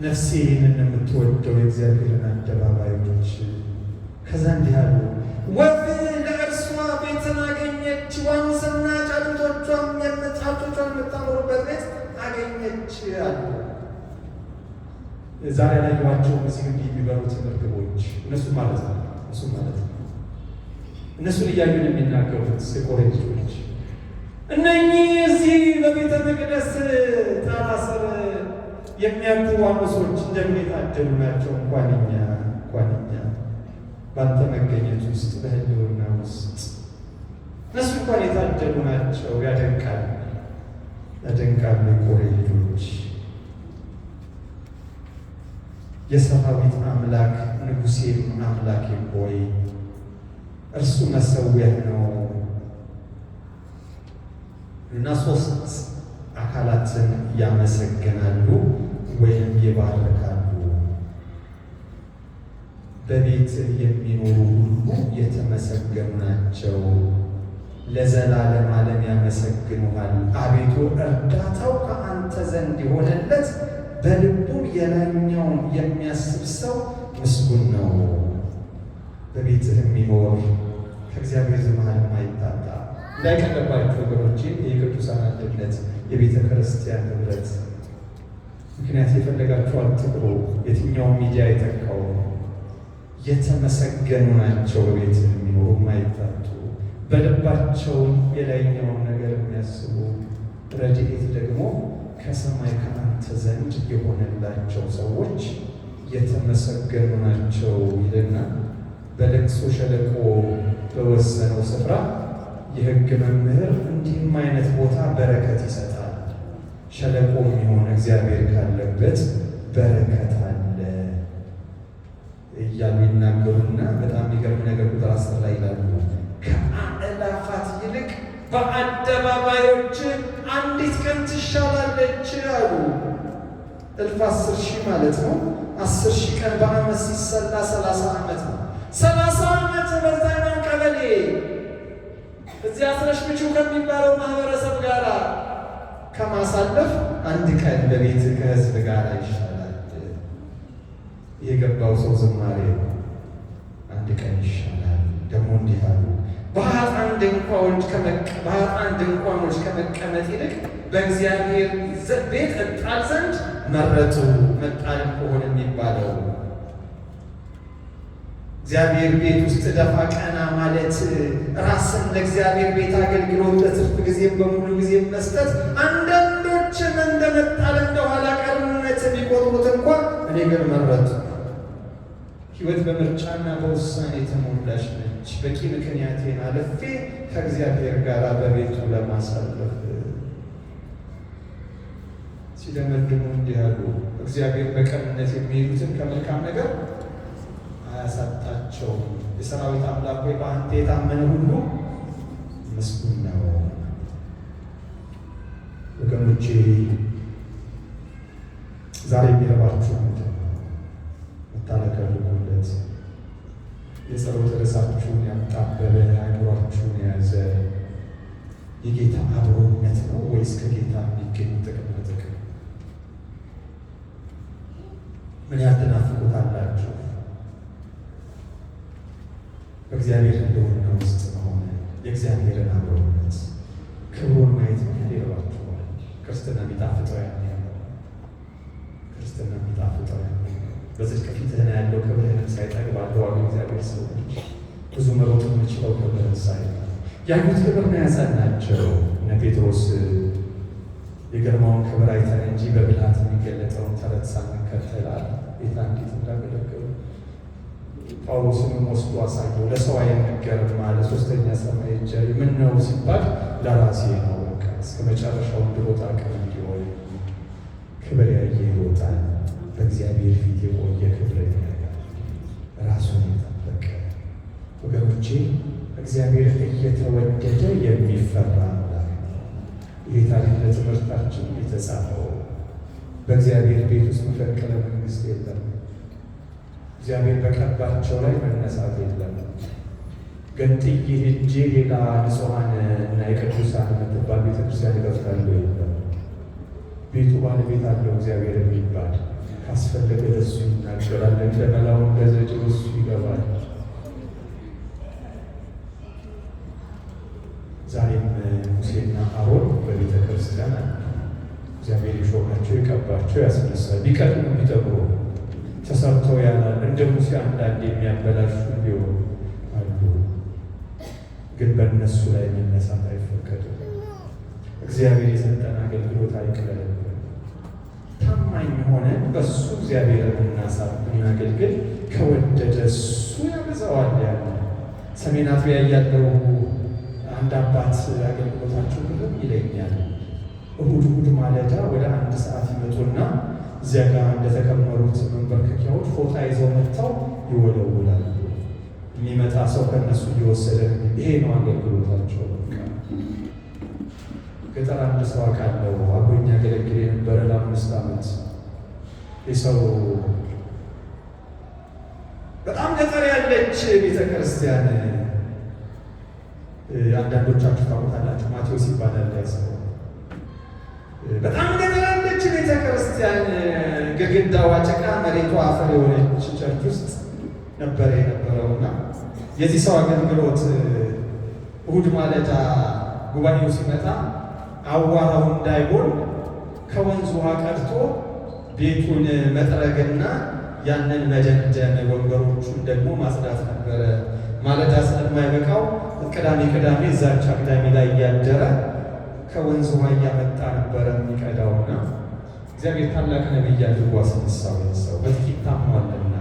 ነፍሴ ይህንን የምትወደው የእግዚአብሔርን አደባባዮች። ከዛ እንዲህ አሉ፣ ወፍ ለእርሷ ቤትን አገኘች፣ ዋንስና ጫጩቶቿም ጫጩቶቿን የምታኖሩበት ቤት አገኘች አሉ። ዛሬ ያላየኋቸው እዚህ ግቢ የሚበሩትን እርግቦች እነሱ ማለት ነው። እነሱን እያዩን የሚናገሩት የቆሬ ልጆች እነኚህ እዚህ በቤተ መቅደስ ጣራ ስር የሚያድሩ ዋኖሶች እንደምን የታደሉ ናቸው! እንኳን እኛ በአንተ መገኘት ውስጥ በሕልውና ውስጥ እነሱ እንኳን የታደሉ ናቸው። ያደንቃሉ የቆሬ ልጆች። የሰራዊት አምላክ ንጉሴም አምላኬ ሆይ እርሱ መሠዊያህ ነው እና ሦስት አካላትን ያመሰግናሉ ወይም ይባርካሉ። በቤትህ የሚኖሩ ሁሉ የተመሰገኑ ናቸው፣ ለዘላለም ዓለም ያመሰግኑሃል። አቤቱ እርዳታው ከአንተ ዘንድ የሆነለት በልቡም የላይኛውን የሚያስብ ሰው ምስጉን ነው። በቤትህ የሚኖር ከእግዚአብሔር መሃል የማይታጣ እንዳይቀለባችሁ ወገኖቼ፣ የቅዱሳን አንድነት፣ የቤተ ክርስቲያን ኅብረት ምክንያት የፈለጋችሁ አትቅሩ። የትኛውም ሚዲያ የተካው የተመሰገኑ ናቸው። በቤትህ የሚኖሩ የማይታጡ በልባቸው የላይኛውን ነገር የሚያስቡ ረድኤት ደግሞ ከሰማይ ከአንተ ዘንድ የሆነላቸው ሰዎች የተመሰገኑ ናቸው ይልና በልቅሶ ሸለቆ በወሰነው ስፍራ የሕግ መምህር እንዲህም አይነት ቦታ በረከት ይሰጣል። ሸለቆ የሚሆን እግዚአብሔር ካለበት በረከት አለ እያሉ ይናገሩና በጣም የሚገርም ነገር ቁጥር 10 ላይ ይላሉ፣ ከአእላፋት ይልቅ በአደባባዮች አንዲት ቀን ትሻላለች አሉ። 10,000 ማለት ነው። 10,000 ቀን በዓመት ሲሰላ 30 ዓመት ነው። 30 ዓመት በዛኛው ቀበሌ እዚህ አስረሽ ምቹ ከሚባለው ማህበረሰብ ጋር ከማሳለፍ አንድ ቀን በቤት ከህዝብ ጋር ይሻላል። የገባው ሰው ዝማሬ አንድ ቀን ይሻላል። ደግሞ እንዲህ አሉ፣ በኃጥአን ድንኳኖች ከመቀመጥ ይልቅ በእግዚአብሔር ቤት እጣል ዘንድ መረጡ። መጣል ከሆነ የሚባለው እግዚአብሔር ቤት ውስጥ ደፋ ቀና ማለት፣ ራስን ለእግዚአብሔር ቤት አገልግሎት ለትርፍ ጊዜም በሙሉ ጊዜም መስጠት፣ አንዳንዶችም እንደመጣል እንደኋላ ቀርነት ቢቆጥሩት እንኳን እኔ ግን መረጡ። ሕይወት በምርጫና በውሳኔ የተሞላች ነች። በቂ ምክንያቴን አልፌ ከእግዚአብሔር ጋር በቤቱ ለማሳለፍ ሲደመድሙ እንዲህ አሉ፣ እግዚአብሔር በቅንነት የሚሄዱትን ከመልካም ነገር አያሳጣቸውም። የሰራዊት አምላክ ሆይ በአንተ የታመነ ሁሉ ምስጉን ነው። ወገኖቼ ዛሬ የሚረባችሁ ምንድን ነው? መታለቀልቁለት የጸሎት ርዕሳችሁን ያጣበበ አይምሯችሁን የያዘ የጌታ አብሮነት ነው ወይስ ከጌታ የሚገኝ ጥቅም በጥቅም? ምን ያልተናፍቁታላችሁ? በእግዚአብሔር ሕልውና ውስጥ መሆን የእግዚአብሔርን አብሮነት ክብሩን ማየት ምን ይረባችኋል? ክርስትና የሚጣፍጠው ያኔ ነው። ክርስትና የሚጣፍጠው ያኔ ነው። በዚህ ከፊትህን ያለው ክብርህንም ሳይጠግብ አለዋሉ እግዚአብሔር ሰዎች ብዙ መሮጥ የምችለው ክብርህን ሳይ ያሉት ክብር ነው ያጸናቸው። እነ ጴጥሮስ የግርማውን ክብር አይተን እንጂ በብልሃት የሚገለጠውን ተረት ሳንከተል ጌታ እንዴት እንዳገለገሉ ጳውሎስንም ወስዶ አሳየው። ለሰው አይነገርም አለ። ሶስተኛ ሰማይ ሄጄ ምን ነው ሲባል ለራሴ ነው፣ በቃ እስከ መጨረሻው እንድሮጥ አቅም እንዲሆን። ክብር ያየ ይሮጣል፣ በእግዚአብሔር ፊት የቆየ ክብርን ያያል፣ ራሱን የጠበቀ። ወገኖቼ እግዚአብሔር እየተወደደ የሚፈራ አምላክ ነው። ይህ ታሪክ ለትምህርታችን የተጻፈው በእግዚአብሔር ቤት ውስጥ መፈንቅለ መንግስት የለም። እግዚአብሔር በቀባቸው ላይ መነሳት የለም። ገንጥዬ ሄጄ ሌላ ንጹሐን እና የቅዱሳን የምትባል ቤተክርስቲያን ይከፍታለሁ የለም። ቤቱ ባለቤት አለው እግዚአብሔር የሚባል ካስፈለገ ለሱ ይናገራል። እንደ መላው እንደ ዘጭው እሱ ይገባል። ዛሬም ሙሴና አሮን በቤተ ክርስቲያን አለ። እግዚአብሔር የሾማቸው የቀባቸው ያስነሳል። ቢቀድሙ ቢጠብሩ ተሰርተው ያላል እንደ ሙሴ አንዳንድ የሚያበላሹ ቢሆን አሉ። ግን በእነሱ ላይ መነሳት አይፈቀድም። እግዚአብሔር የሰጠን አገልግሎት አይቅለልብን። ታማኝ ሆነን በእሱ እግዚአብሔር እናገልግል። ከወደደ እሱ ያበዛዋል። ያለ ሰሜን አጥቢያ ያለው አንድ አባት አገልግሎታቸው ብሎም ይለኛል። እሑድ ማለዳ ወደ 1 ሰዓት ይመጡና እዚያ ጋር እንደተከመሩት መንበርከኪያዎች ፎጣ ይዘው መጥተው ይወለውላሉ። የሚመጣ ሰው ከነሱ እየወሰደ ይሄ ነው አገልግሎታቸው። ገጠር አንድ ሰው አውቃለሁ፣ አብሮኝ ያገለግል የነበረ ለ5 ዓመት የሰው በጣም ገጠር ያለች ቤተክርስቲያን አንዳንዶቻችሁ ታውቁታላችሁ። ማቴዎስ ይባላል ያሰው በጣም ገጠር ያለች ቤተክርስቲያን ግድግዳዋ ጭቃ መሬቷ አፈር የሆነች ቸርች ውስጥ ነበረ የነበረውና የዚህ ሰው አገልግሎት እሑድ ማለዳ ጉባኤው ሲመጣ አዋራው እንዳይጎል ከወንዝ ውሃ ቀድቶ ቤቱን መጥረግና ያንን መደምደም ወንበሮቹን ደግሞ ማጽዳት ነበረ። ማለዳ ስለማይበቃው ቅዳሜ እዛች አግዳሚ ላይ እያደረ ከወንዝ ውሃ እያመጣ ነበረ የሚቀዳውና እግዚአብሔር ታላቅ ነቢይ አድርጎ አስነሳው። ሰው በጥቂት ታምኗልና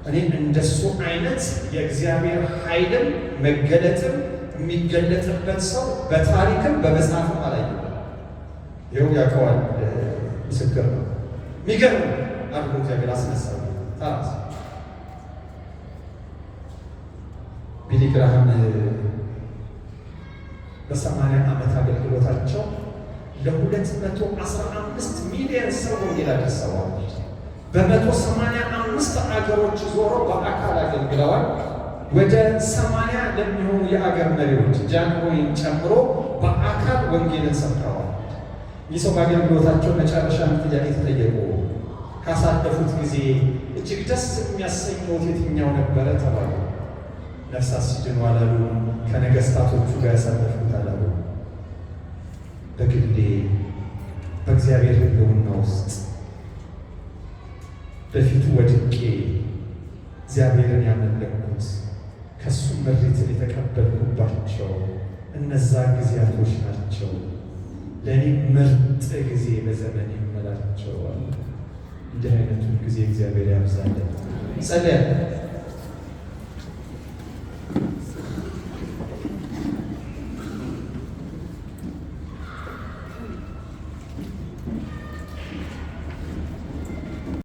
እኔ እንደሱ አይነት የእግዚአብሔር ኃይልም መገለጥም የሚገለጥበት ሰው በታሪክም በመጽሐፍም አላየም። ይኸው ያውቀዋል፣ ምስክር ነው። የሚገርም አድርጎ እግዚአብሔር አስነሳው። ታራስ ቢሊ ግራሃም በ80 ዓመት አገልግሎታቸው ለ215 ሚሊዮን ሰው ወንጌል አድርሰዋል። በ185 አገሮች ዞረው በአካል አገልግለዋል። ወደ 80 ለሚሆኑ የአገር መሪዎች ጃንሆይን ጨምሮ በአካል ወንጌልን ሰብከዋል። ይህ ሰው በአገልግሎታቸው መጨረሻ ጥያቄ ተጠየቁ። ካሳለፉት ጊዜ እጅግ ደስ የሚያሰኘው የትኛው ነበረ ተባሉ። ነፍሳት ሲድኑ አላሉ። ከነገስታቶቹ ጋር ያሳለፉት አላሉ። በግሌ በእግዚአብሔር ሕልውና ውስጥ በፊቱ ወድቄ እግዚአብሔርን ያመለኩት ከእሱም መሬትን የተቀበልኩባቸው እነዛ ጊዜያቶች ናቸው። ለእኔ ምርጥ ጊዜ በዘመን ይመላቸዋል። እንዲህ አይነቱን ጊዜ እግዚአብሔር ያብዛለን። ጸልያለን።